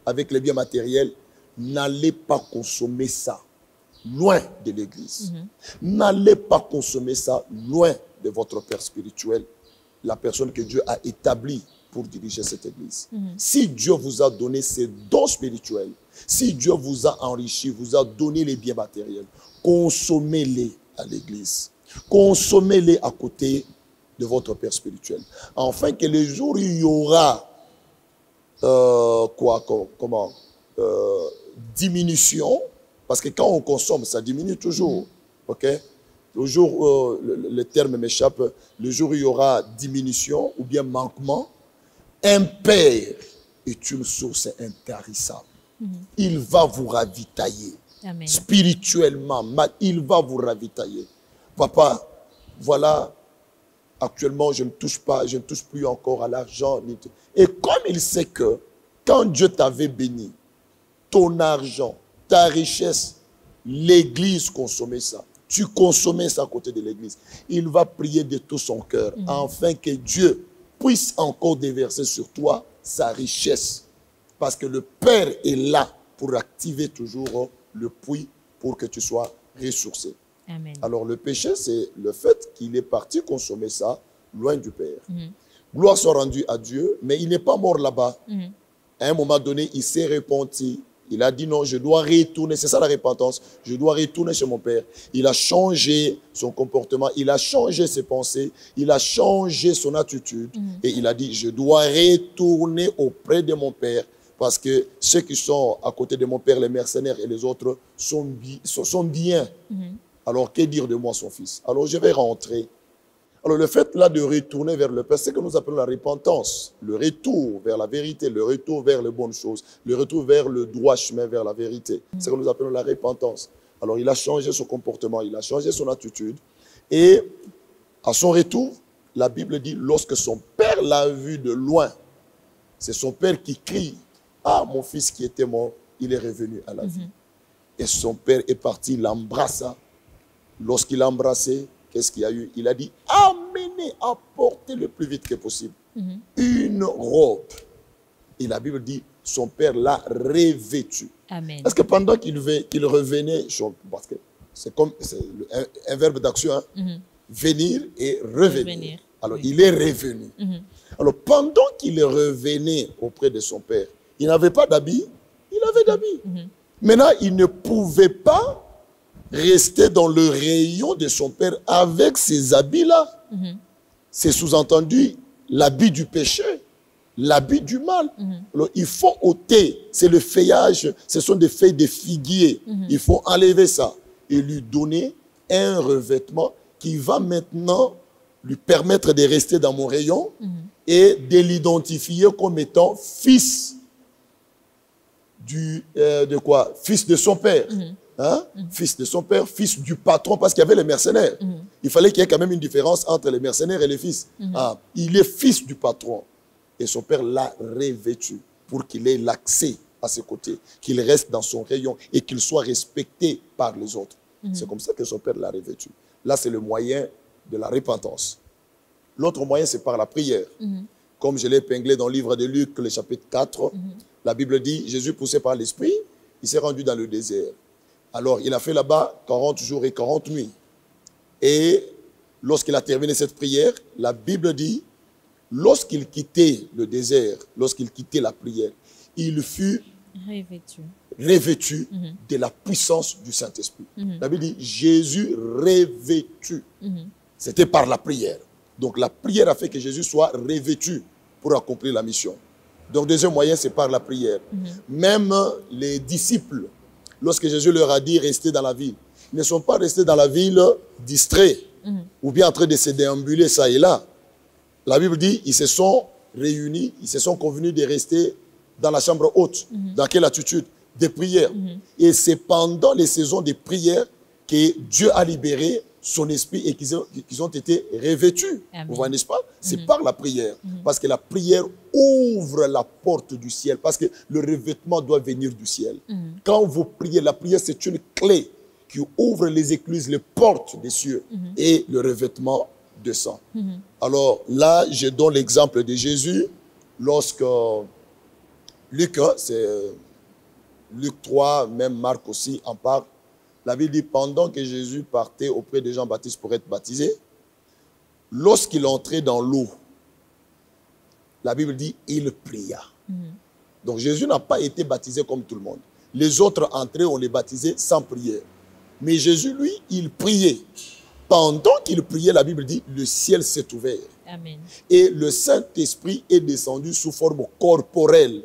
avec les biens matériels, n'allez pas consommer ça loin de l'église. N'allez pas consommer ça loin de votre Père spirituel, la personne que Dieu a établie pour diriger cette église. Si Dieu vous a donné ces dons spirituels, si Dieu vous a enrichi, vous a donné les biens matériels, consommez-les à l'église. Consommez-les à côté de votre Père spirituel. Afin que le jour où il y aura diminution, parce que quand on consomme, ça diminue toujours. Ok? Le jour, le terme m'échappe, le jour où il y aura diminution ou bien manquement, un père est une source intarissable. Il va vous ravitailler. Amen. Spirituellement, il va vous ravitailler. Papa, voilà, actuellement, je ne touche plus encore à l'argent. Et comme il sait que quand Dieu t'avait béni, ton argent, ta richesse, l'église consommait ça. Tu consommais ça à côté de l'église. Il va prier de tout son cœur, afin que Dieu puisse encore déverser sur toi sa richesse. Parce que le Père est là pour activer toujours le puits pour que tu sois ressourcé. Amen. Alors le péché, c'est le fait qu'il est parti consommer ça loin du Père. Gloire soit rendue à Dieu, mais il n'est pas mort là-bas. À un moment donné, il s'est repenti. Il a dit non, je dois retourner. C'est ça la repentance. Je dois retourner chez mon Père. Il a changé son comportement. Il a changé ses pensées. Il a changé son attitude. Et il a dit, je dois retourner auprès de mon Père. Parce que ceux qui sont à côté de mon Père, les mercenaires et les autres, sont bien. Alors, que dire de moi, son fils? Alors, je vais rentrer. Alors, le fait là de retourner vers le Père, c'est ce que nous appelons la repentance. Le retour vers la vérité, le retour vers les bonnes choses, le retour vers le droit chemin, vers la vérité. C'est ce que nous appelons la repentance. Alors, il a changé son comportement, il a changé son attitude. Et à son retour, la Bible dit, lorsque son Père l'a vu de loin, c'est son Père qui crie, « Ah, mon fils qui était mort, il est revenu à la vie. » Et son Père est parti, il l'embrassa. Lorsqu'il l'a embrassé, qu'est-ce qu'il y a eu? Il a dit, amenez, apportez le plus vite que possible une robe. Et la Bible dit, son Père l'a revêtu. Amen. Est-ce que pendant qu'il revenait, parce que c'est comme un verbe d'action, venir et revenir. Alors, il est revenu. Alors, pendant qu'il revenait auprès de son Père, il n'avait pas d'habit, il avait d'habit. Maintenant, il ne pouvait pas rester dans le rayon de son Père avec ces habits-là. C'est sous-entendu l'habit du péché, l'habit du mal. Alors, il faut ôter, c'est le feuillage, ce sont des feuilles de figuier. Il faut enlever ça et lui donner un revêtement qui va maintenant lui permettre de rester dans mon rayon et de l'identifier comme étant fils fils de son père. Fils de son père, fils du patron, parce qu'il y avait les mercenaires. Il fallait qu'il y ait quand même une différence entre les mercenaires et les fils. Il est fils du patron. Et son père l'a revêtu pour qu'il ait l'accès à ses côtés, qu'il reste dans son rayon et qu'il soit respecté par les autres. C'est comme ça que son père l'a revêtu. Là, c'est le moyen de la repentance. L'autre moyen, c'est par la prière. Comme je l'ai épinglé dans le livre de Luc, le chapitre 4, la Bible dit, Jésus poussé par l'Esprit, il s'est rendu dans le désert. Alors, il a fait là-bas 40 jours et 40 nuits. Et lorsqu'il a terminé cette prière, la Bible dit, lorsqu'il quittait le désert, lorsqu'il quittait la prière, il fut revêtu de la puissance du Saint-Esprit. La Bible dit, Jésus revêtu. C'était par la prière. Donc la prière a fait que Jésus soit revêtu pour accomplir la mission. Donc deuxième moyen, c'est par la prière. Même les disciples, lorsque Jésus leur a dit restez dans la ville, ils ne sont pas restés dans la ville distraits ou bien en train de se déambuler ça et là. La Bible dit ils se sont réunis, ils se sont convenus de rester dans la chambre haute. Dans quelle attitude? De prière. Et c'est pendant les saisons de prière que Dieu a libéré son esprit et qu'ils ont été revêtus. Amen. Vous voyez, n'est-ce pas? C'est par la prière. Parce que la prière ouvre la porte du ciel. Parce que le revêtement doit venir du ciel. Quand vous priez, la prière, c'est une clé qui ouvre les écluses, les portes des cieux. Et le revêtement descend. Alors là, je donne l'exemple de Jésus. Lorsque Luc, c'est Luc 3, même Marc aussi en parle. La Bible dit, pendant que Jésus partait auprès de Jean-Baptiste pour être baptisé, lorsqu'il entrait dans l'eau, la Bible dit, il pria. Donc Jésus n'a pas été baptisé comme tout le monde. Les autres entraient, on les baptisait sans prière. Mais Jésus, lui, il priait. Pendant qu'il priait, la Bible dit, le ciel s'est ouvert. Amen. Et le Saint-Esprit est descendu sous forme corporelle.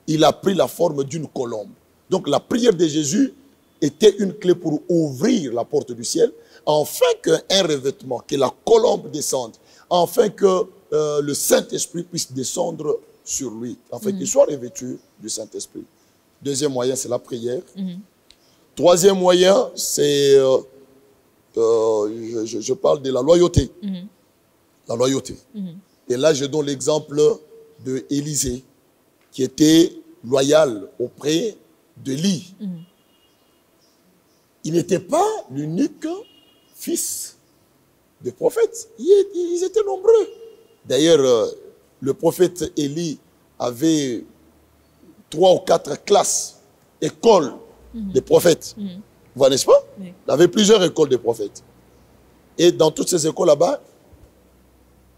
Il a pris la forme d'une colombe. Donc la prière de Jésus était une clé pour ouvrir la porte du ciel, afin qu'un revêtement, que la colombe descende, afin que le Saint-Esprit puisse descendre sur lui, afin qu'il soit revêtu du Saint-Esprit. Deuxième moyen, c'est la prière. Troisième moyen, c'est, je parle de la loyauté. La loyauté. Et là, je donne l'exemple de Élisée, qui était loyal auprès d'Élie. Il n'était pas l'unique fils de prophète. Ils étaient nombreux. D'ailleurs, le prophète Élie avait 3 ou 4 classes, écoles de prophètes. Vous voyez, n'est-ce pas? Oui. Il avait plusieurs écoles de prophètes. Et dans toutes ces écoles là-bas,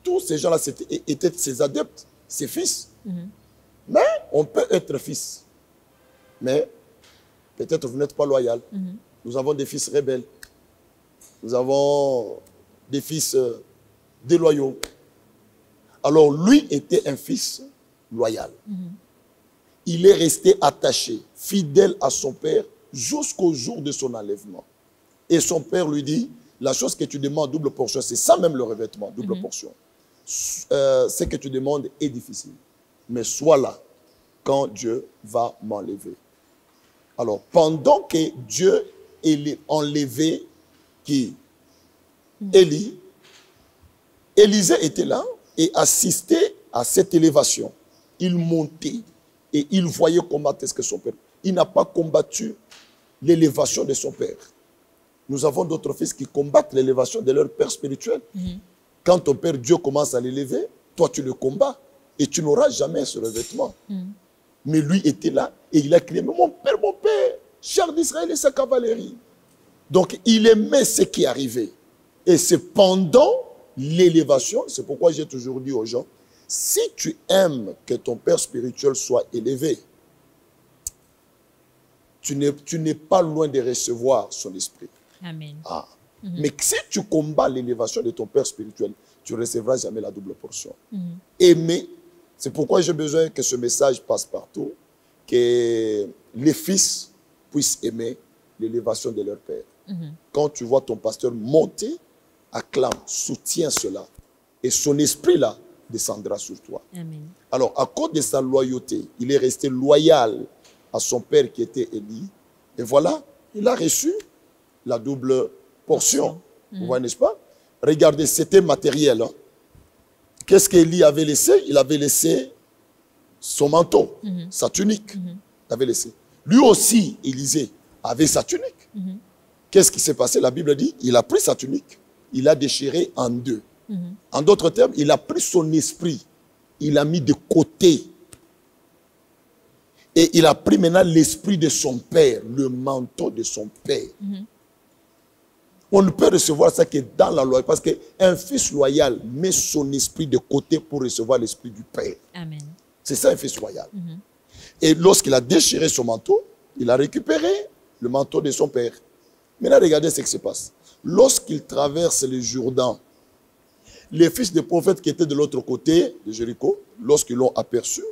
tous ces gens-là étaient ses adeptes, ses fils. Mais on peut être fils. Mais peut-être vous n'êtes pas loyal. Nous avons des fils rebelles. Nous avons des fils déloyaux. Alors lui était un fils loyal. Il est resté attaché, fidèle à son père jusqu'au jour de son enlèvement. Et son père lui dit, la chose que tu demandes double portion, c'est ça même le revêtement, double portion. Ce que tu demandes est difficile. Mais sois là quand Dieu va m'enlever. Alors, pendant que Dieu enlevé qui? Élie, Élisée était là et assistait à cette élévation. Il montait et il voyait combattre ce que son père. Il n'a pas combattu l'élévation de son père. Nous avons d'autres fils qui combattent l'élévation de leur père spirituel. Quand ton père Dieu commence à l'élever, toi tu le combats et tu n'auras jamais ce revêtement. Mais lui était là et il a crié, mais mon père, char d'Israël et sa cavalerie. Donc il aimait ce qui arrivait. Et c'est pendant l'élévation, c'est pourquoi j'ai toujours dit aux gens, si tu aimes que ton père spirituel soit élevé, tu n'es pas loin de recevoir son esprit. Amen. Mais si tu combats l'élévation de ton père spirituel, tu ne recevras jamais la double portion. Aimer, c'est pourquoi j'ai besoin que ce message passe partout, que les fils puissent aimer l'élévation de leur père. Quand tu vois ton pasteur monter, acclame, soutiens cela. Et son esprit-là descendra sur toi. Amen. Alors, à cause de sa loyauté, il est resté loyal à son père qui était Élie. Et voilà, il a reçu la double portion. Vous voyez, n'est-ce pas? Regardez, c'était matériel. Qu'est-ce qu'Élie avait laissé? Il avait laissé son manteau, sa tunique. Il avait laissé. Lui aussi, Élisée, avait sa tunique. Qu'est-ce qui s'est passé? La Bible dit, il a pris sa tunique, il a déchiré en deux. En d'autres termes, il a pris son esprit, il a mis de côté. Et il a pris maintenant l'esprit de son père, le manteau de son père. On ne peut recevoir ça que dans la loi, parce qu'un fils loyal met son esprit de côté pour recevoir l'esprit du père. Amen. C'est ça un fils loyal. Et lorsqu'il a déchiré son manteau, il a récupéré le manteau de son père. Maintenant, regardez ce qui se passe. Lorsqu'il traverse le Jourdain, les fils des prophètes qui étaient de l'autre côté de Jéricho, lorsqu'ils l'ont aperçu,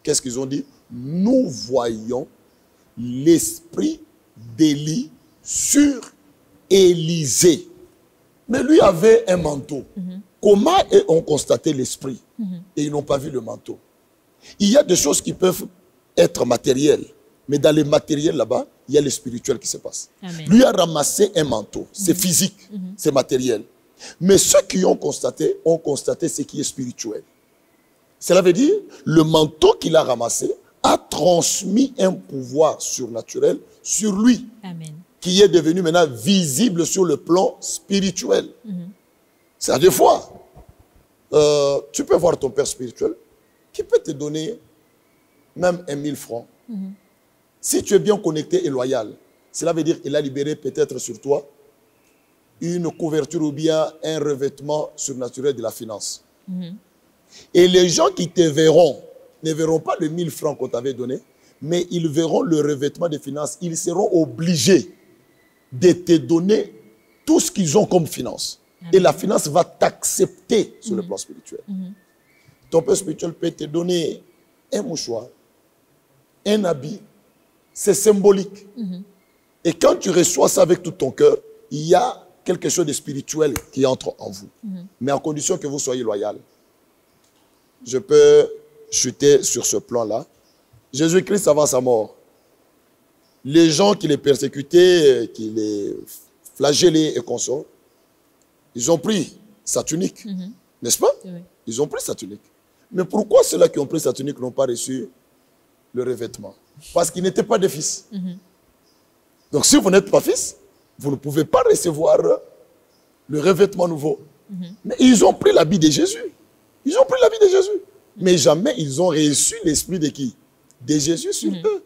qu'est-ce qu'ils ont dit? Nous voyons l'esprit d'Élie sur Élisée. Mais lui avait un manteau. Comment ont constaté l'esprit et ils n'ont pas vu le manteau? Il y a des choses qui peuvent être matérielles, mais dans les matériels là-bas, il y a le spirituel qui se passe. Amen. Lui a ramassé un manteau, c'est physique, c'est matériel. Mais ceux qui ont constaté ce qui est spirituel. Cela veut dire, le manteau qu'il a ramassé a transmis un pouvoir surnaturel sur lui. Amen. Qui est devenu maintenant visible sur le plan spirituel. C'est-à-dire, des fois, tu peux voir ton père spirituel qui peut te donner même 1000 francs. Si tu es bien connecté et loyal, cela veut dire qu'il a libéré peut-être sur toi une couverture ou bien un revêtement surnaturel de la finance. Et les gens qui te verront ne verront pas les 1000 francs qu'on t'avait donné, mais ils verront le revêtement de finances. Ils seront obligés de te donner tout ce qu'ils ont comme finance. Et la finance va t'accepter sur le plan spirituel. Ton père spirituel peut te donner un mouchoir, un habit. C'est symbolique. Et quand tu reçois ça avec tout ton cœur, il y a quelque chose de spirituel qui entre en vous. Mais à condition que vous soyez loyal. Je peux chuter sur ce plan-là. Jésus-Christ, avant sa mort, les gens qui les persécutaient, qui les flagellaient et consorts, ils ont pris sa tunique. N'est-ce pas? Oui. Ils ont pris sa tunique. Mais pourquoi ceux-là qui ont pris sa tunique n'ont pas reçu le revêtement? Parce qu'ils n'étaient pas des fils. Donc si vous n'êtes pas fils, vous ne pouvez pas recevoir le revêtement nouveau. Mais ils ont pris l'habit de Jésus. Ils ont pris l'habit de Jésus. Mais jamais ils ont reçu l'esprit de qui? De Jésus sur eux.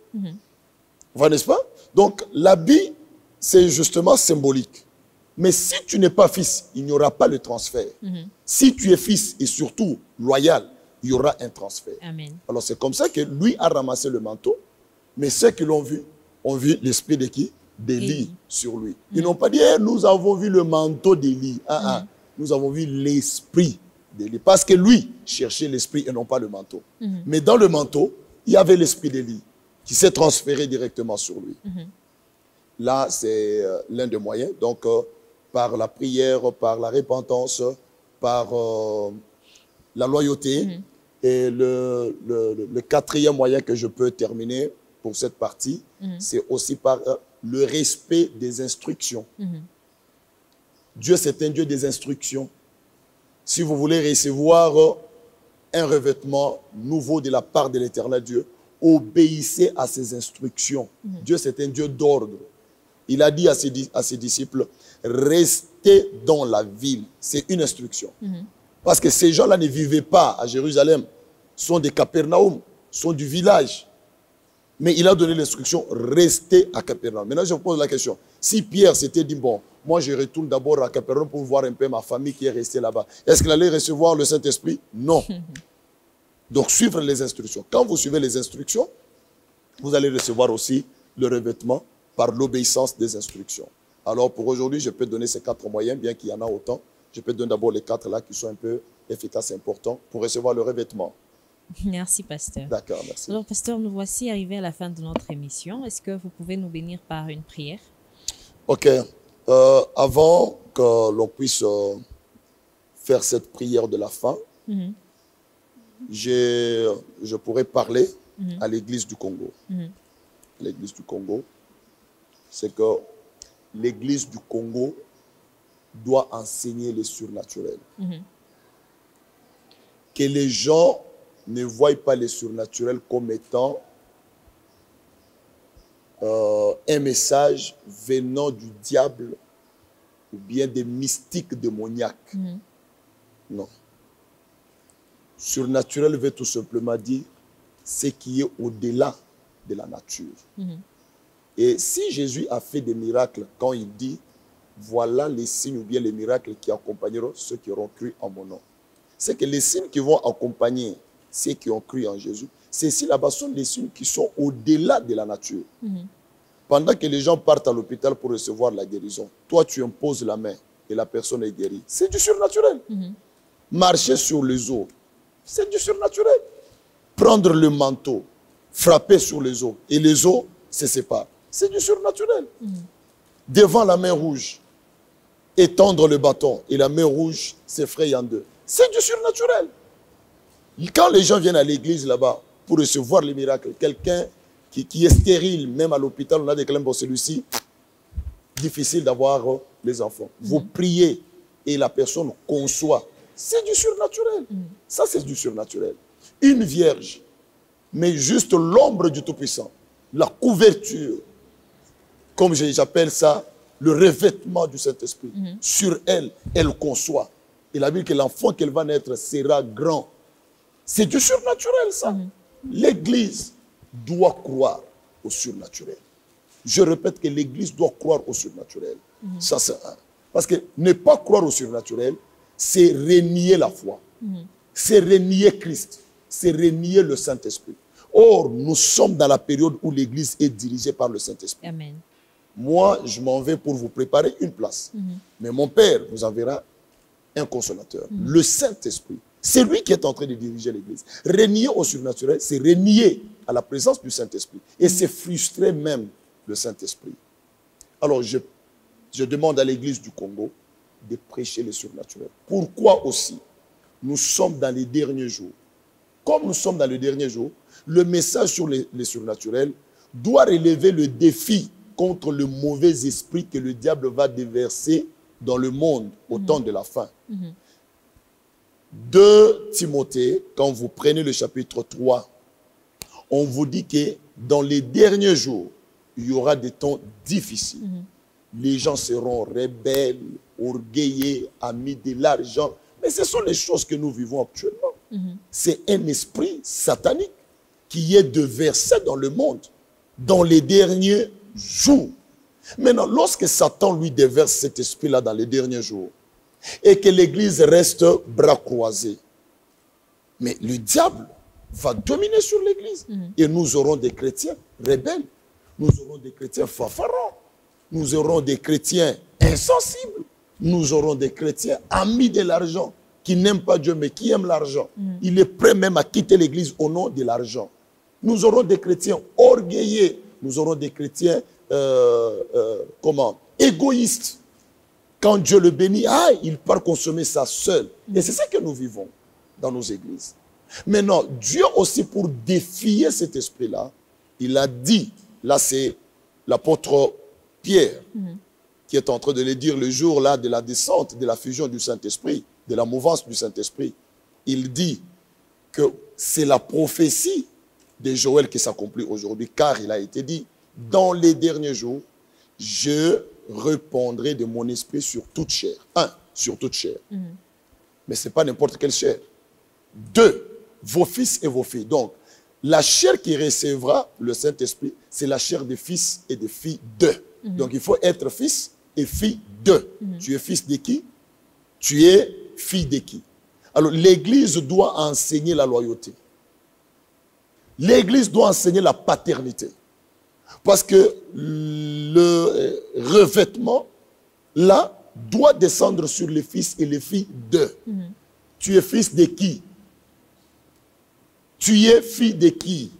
Voilà, n'est-ce pas? Donc l'habit, c'est justement symbolique. Mais si tu n'es pas fils, il n'y aura pas le transfert. Si tu es fils et surtout loyal, il y aura un transfert. Amen. Alors c'est comme ça que lui a ramassé le manteau, mais ceux qui l'ont vu ont vu l'esprit de qui? D'Élie sur lui. Ils n'ont pas dit, hey, nous avons vu le manteau d'Élie. Nous avons vu l'esprit d'Élie. Parce que lui cherchait l'esprit et non pas le manteau. Mais dans le manteau, il y avait l'esprit d'Élie qui s'est transféré directement sur lui. Là, c'est l'un des moyens. Donc, par la prière, par la repentance, par la loyauté. Et le quatrième moyen que je peux terminer pour cette partie, c'est aussi par le respect des instructions. Dieu, c'est un Dieu des instructions. Si vous voulez recevoir un revêtement nouveau de la part de l'Éternel Dieu, obéissez à ses instructions. Dieu, c'est un Dieu d'ordre. Il a dit à ses disciples, restez dans la ville. C'est une instruction. Parce que ces gens-là ne vivaient pas à Jérusalem, sont des Capernaum, sont du village. Mais il a donné l'instruction, restez à Capernaum. Maintenant, je vous pose la question. Si Pierre s'était dit, bon, moi je retourne d'abord à Capernaum pour voir un peu ma famille qui est restée là-bas, est-ce qu'il allait recevoir le Saint-Esprit? Non. Donc, suivre les instructions. Quand vous suivez les instructions, vous allez recevoir aussi le revêtement par l'obéissance des instructions. Alors, pour aujourd'hui, je peux donner ces 4 moyens, bien qu'il y en a autant. Je peux donner d'abord les 4 là qui sont un peu efficaces et importants pour recevoir le revêtement. Merci, pasteur. D'accord, merci. Alors, pasteur, nous voici arrivés à la fin de notre émission. Est-ce que vous pouvez nous bénir par une prière? Ok. Avant que l'on puisse faire cette prière de la fin, je pourrais parler à l'Église du Congo. L'Église du Congo, c'est que l'Église du Congo doit enseigner le surnaturel. Que les gens ne voient pas le surnaturel comme étant un message venant du diable ou bien des mystiques démoniaques. Non. Surnaturel veut tout simplement dire ce qui est au-delà de la nature. Et si Jésus a fait des miracles, quand il dit, voilà les signes ou bien les miracles qui accompagneront ceux qui auront cru en mon nom. C'est que les signes qui vont accompagner ceux qui ont cru en Jésus, ces là-bas sont des signes qui sont au-delà de la nature. Pendant que les gens partent à l'hôpital pour recevoir la guérison, toi tu imposes la main et la personne est guérie. C'est du surnaturel. Marcher sur les eaux, c'est du surnaturel. Prendre le manteau, frapper sur les eaux et les eaux se séparent. C'est du surnaturel. Devant la main rouge, étendre le bâton et la main rouge s'effraie en deux. C'est du surnaturel. Quand les gens viennent à l'église là-bas pour recevoir les miracles, quelqu'un qui est stérile, même à l'hôpital, on a déclaré pour celui-ci, difficile d'avoir les enfants. Vous priez et la personne conçoit. C'est du surnaturel. Ça, c'est du surnaturel. Une vierge, mais juste l'ombre du Tout-Puissant, la couverture, comme j'appelle ça, le revêtement du Saint-Esprit. Sur elle, elle conçoit. Et la Bible que l'enfant qu'elle va naître sera grand. C'est du surnaturel, ça. L'Église doit croire au surnaturel. Je répète que l'Église doit croire au surnaturel. Ça, c'est un. Parce que ne pas croire au surnaturel, c'est renier la foi. C'est renier Christ. C'est renier le Saint-Esprit. Or, nous sommes dans la période où l'Église est dirigée par le Saint-Esprit. Amen. Moi, je m'en vais pour vous préparer une place. Mais mon Père vous enverra un consolateur, le Saint-Esprit. C'est lui qui est en train de diriger l'Église. Renier au surnaturel, c'est renier à la présence du Saint-Esprit. Et c'est frustrer même le Saint-Esprit. Alors, je demande à l'Église du Congo de prêcher le surnaturel. Pourquoi aussi? Nous sommes dans les derniers jours. Comme nous sommes dans les derniers jours, le message sur les surnaturels doit relever le défi contre le mauvais esprit que le diable va déverser dans le monde au temps de la fin. 2 Timothée, quand vous prenez le chapitre 3, on vous dit que dans les derniers jours, il y aura des temps difficiles. Les gens seront rebelles, orgueillés, amis de l'argent. Mais ce sont les choses que nous vivons actuellement. C'est un esprit satanique qui est déversé dans le monde dans les derniers jours. Maintenant, lorsque Satan lui déverse cet esprit-là dans les derniers jours et que l'Église reste bras croisés, mais le diable va dominer sur l'Église. Et nous aurons des chrétiens rebelles, nous aurons des chrétiens fanfarons, nous aurons des chrétiens insensibles, nous aurons des chrétiens amis de l'argent, qui n'aiment pas Dieu mais qui aiment l'argent. Il est prêt même à quitter l'Église au nom de l'argent. Nous aurons des chrétiens orgueilleux, nous aurons des chrétiens égoïstes. Quand Dieu le bénit, il part consommer ça seul. Et c'est ça que nous vivons dans nos églises. Maintenant, Dieu aussi, pour défier cet esprit-là, il a dit, là c'est l'apôtre Pierre qui est en train de le dire le jour-là de la descente, de la fusion du Saint-Esprit, de la mouvance du Saint-Esprit. Il dit que c'est la prophétie de Joël qui s'accomplit aujourd'hui, car il a été dit, dans les derniers jours, je répandrai de mon esprit sur toute chair. 1, sur toute chair. Mais ce n'est pas n'importe quelle chair. 2, vos fils et vos filles. Donc, la chair qui recevra le Saint-Esprit, c'est la chair des fils et des filles d'eux. Donc, il faut être fils et fille d'eux. Tu es fils de qui? Tu es fille de qui? Alors, l'Église doit enseigner la loyauté. L'Église doit enseigner la paternité. Parce que le revêtement, là, doit descendre sur les fils et les filles d'eux. Tu es fils de qui? Tu es fille de qui?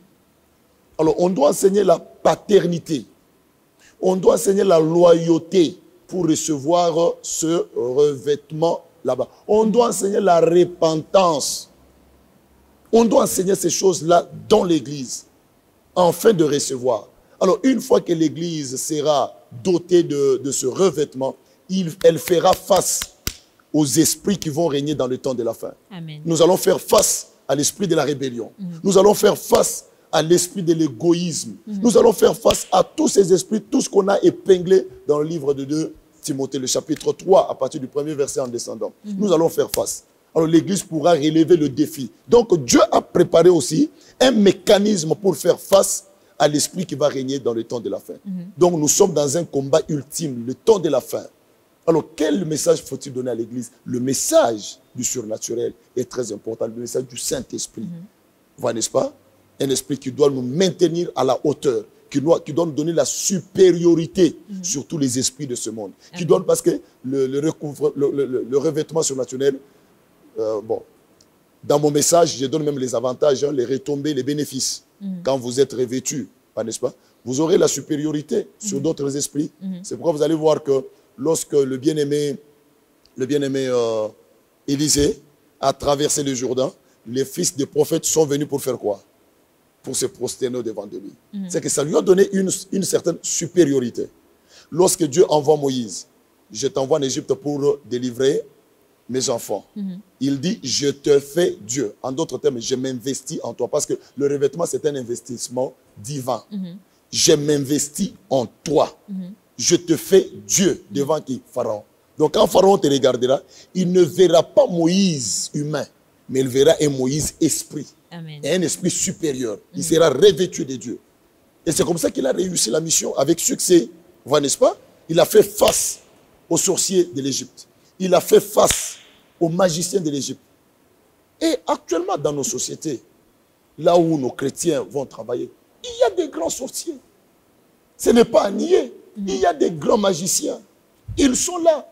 Alors, on doit enseigner la paternité. On doit enseigner la loyauté pour recevoir ce revêtement là-bas. On doit enseigner la repentance. On doit enseigner ces choses-là dans l'Église, afin de recevoir. Alors, une fois que l'Église sera dotée de ce revêtement, elle fera face aux esprits qui vont régner dans le temps de la fin. Amen. Nous allons faire face à l'esprit de la rébellion. Nous allons faire face à l'esprit de l'égoïsme. Nous allons faire face à tous ces esprits, tout ce qu'on a épinglé dans le livre de 2 Timothée, le chapitre 3, à partir du premier verset en descendant. Nous allons faire face. Alors l'Église pourra relever le défi. Donc Dieu a préparé aussi un mécanisme pour faire face à l'esprit qui va régner dans le temps de la fin. Donc nous sommes dans un combat ultime, le temps de la fin. Alors quel message faut-il donner à l'Église? Le message du surnaturel est très important, le message du Saint-Esprit. Voilà, n'est-ce pas? Un esprit qui doit nous maintenir à la hauteur, qui doit nous donner la supériorité sur tous les esprits de ce monde. Qui donne, parce que le revêtement surnaturel, bon, dans mon message, je donne même les avantages, les retombées, les bénéfices. Quand vous êtes revêtu, n'est-ce pas? Vous aurez la supériorité sur d'autres esprits. C'est pourquoi vous allez voir que lorsque le bien-aimé Élisée a traversé le Jourdain, les fils des prophètes sont venus pour faire quoi? Pour se prosterner devant de lui. C'est que ça lui a donné une certaine supériorité. Lorsque Dieu envoie Moïse, je t'envoie en Égypte pour délivrer mes enfants. Il dit, je te fais Dieu. En d'autres termes, je m'investis en toi. Parce que le revêtement, c'est un investissement divin. Je m'investis en toi. Je te fais Dieu devant qui? Pharaon. Donc quand Pharaon te regardera, il ne verra pas Moïse humain, mais il verra un Moïse esprit. Amen. Et un esprit supérieur. Il sera revêtu de Dieu. Et c'est comme ça qu'il a réussi la mission avec succès. Vous voyez, n'est-ce pas? Il a fait face aux sorciers de l'Égypte. Il a fait face aux magiciens de l'Égypte. Et actuellement, dans nos sociétés, là où nos chrétiens vont travailler, il y a des grands sorciers. Ce n'est pas à nier. Il y a des grands magiciens. Ils sont là.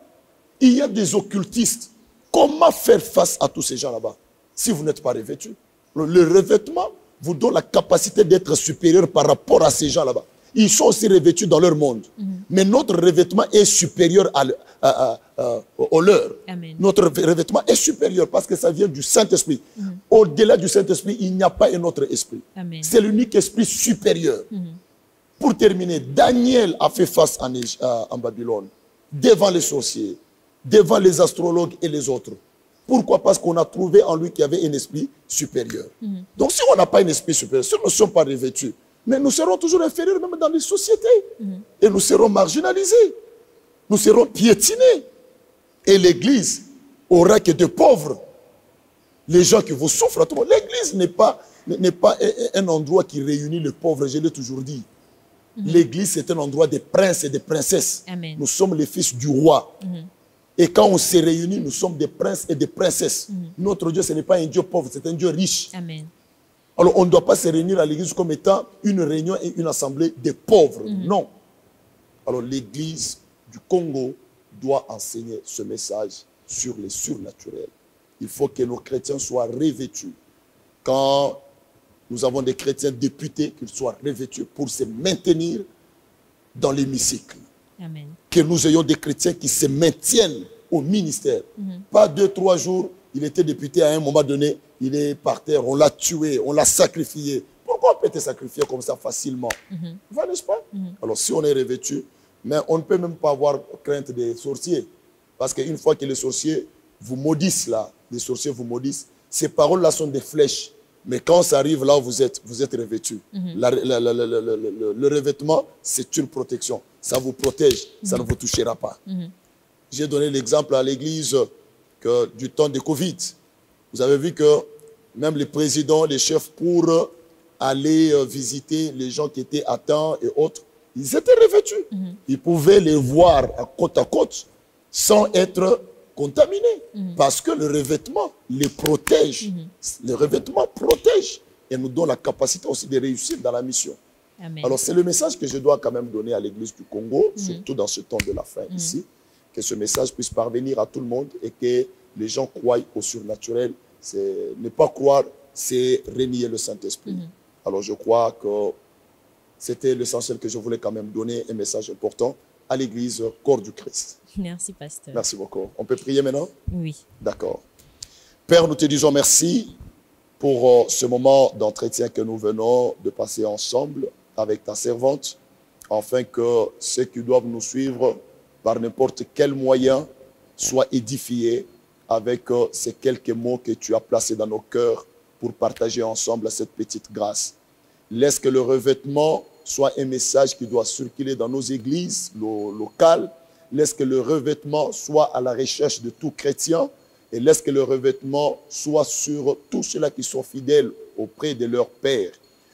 Il y a des occultistes. Comment faire face à tous ces gens là-bas si vous n'êtes pas revêtu? Le revêtement vous donne la capacité d'être supérieur par rapport à ces gens là-bas. Ils sont aussi revêtus dans leur monde. Mais notre revêtement est supérieur au leur. Amen. Notre revêtement est supérieur parce que ça vient du Saint-Esprit. Au-delà du Saint-Esprit, il n'y a pas un autre esprit. C'est l'unique esprit supérieur. Pour terminer, Daniel a fait face en Babylone, devant les sorciers, devant les astrologues et les autres. Pourquoi? Parce qu'on a trouvé en lui qu'il y avait un esprit supérieur. Donc si on n'a pas un esprit supérieur, si nous ne sommes pas revêtus, mais nous serons toujours inférieurs même dans les sociétés. Et nous serons marginalisés. Nous serons piétinés. Et l'Église aura que de pauvres. Les gens qui vous souffrent à tout moment. L'Église n'est pas un endroit qui réunit les pauvres, je l'ai toujours dit. L'Église, c'est un endroit des princes et des princesses. Amen. Nous sommes les fils du roi. Et quand on se réunit, nous sommes des princes et des princesses. Notre Dieu, ce n'est pas un Dieu pauvre, c'est un Dieu riche. Amen. Alors, on ne doit pas se réunir à l'église comme étant une réunion et une assemblée des pauvres. Non. Alors, l'église du Congo doit enseigner ce message sur les surnaturels. Il faut que nos chrétiens soient revêtus. Quand nous avons des chrétiens députés, qu'ils soient revêtus pour se maintenir dans l'hémicycle. Amen. Que nous ayons des chrétiens qui se maintiennent au ministère. Pas 2-3 jours, il était député à un moment donné, il est par terre, on l'a tué, on l'a sacrifié. Pourquoi on peut te sacrifier comme ça facilement? Voilà, n'est-ce pas? Alors si on est revêtu, mais on ne peut même pas avoir crainte des sorciers. Parce qu'une fois que les sorciers vous maudissent là, les sorciers vous maudissent, ces paroles-là sont des flèches. Mais quand ça arrive là où vous êtes revêtu. Le revêtement, c'est une protection. Ça vous protège, ça ne vous touchera pas. J'ai donné l'exemple à l'église du temps de Covid. Vous avez vu que même les présidents, les chefs, pour aller visiter les gens qui étaient atteints et autres, ils étaient revêtus. Ils pouvaient les voir à côte sans être contaminés. Parce que le revêtement les protège. Le revêtement protège et nous donne la capacité aussi de réussir dans la mission. Amen. Alors c'est le message que je dois quand même donner à l'église du Congo, surtout dans ce temps de la fin ici, que ce message puisse parvenir à tout le monde et que les gens croient au surnaturel. Ne pas croire, c'est renier le Saint-Esprit. Alors je crois que c'était l'essentiel que je voulais quand même donner, un message important à l'église corps du Christ. Merci, pasteur. Merci beaucoup. On peut prier maintenant? Oui. D'accord. Père, nous te disons merci pour ce moment d'entretien que nous venons de passer ensemble avec ta servante, afin que ceux qui doivent nous suivre par n'importe quel moyen soient édifiés avec ces quelques mots que tu as placés dans nos cœurs pour partager ensemble cette petite grâce. Laisse que le revêtement soit un message qui doit circuler dans nos églises locales. Laisse que le revêtement soit à la recherche de tout chrétien et laisse que le revêtement soit sur tous ceux-là qui sont fidèles auprès de leur Père,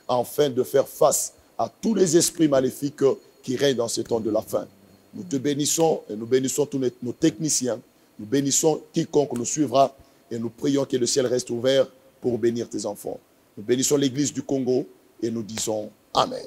afin de faire face à tous les esprits maléfiques qui règnent dans ce temps de la fin. Nous te bénissons et nous bénissons tous nos techniciens. Nous bénissons quiconque nous suivra et nous prions que le ciel reste ouvert pour bénir tes enfants. Nous bénissons l'Église du Congo et nous disons Amen.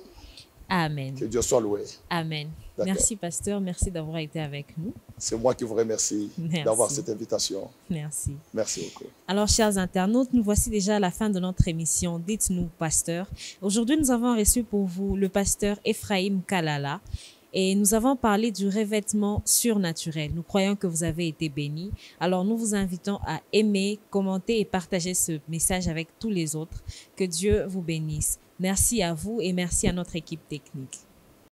Amen. Que Dieu soit loué. Amen. Merci, pasteur. Merci d'avoir été avec nous. C'est moi qui vous remercie d'avoir cette invitation. Merci. Merci beaucoup. Alors, chers internautes, nous voici déjà à la fin de notre émission Dites-nous, pasteur. Aujourd'hui, nous avons reçu pour vous le pasteur Ephraim Kalala. Et nous avons parlé du revêtement surnaturel. Nous croyons que vous avez été bénis. Alors, nous vous invitons à aimer, commenter et partager ce message avec tous les autres. Que Dieu vous bénisse. Merci à vous et merci à notre équipe technique.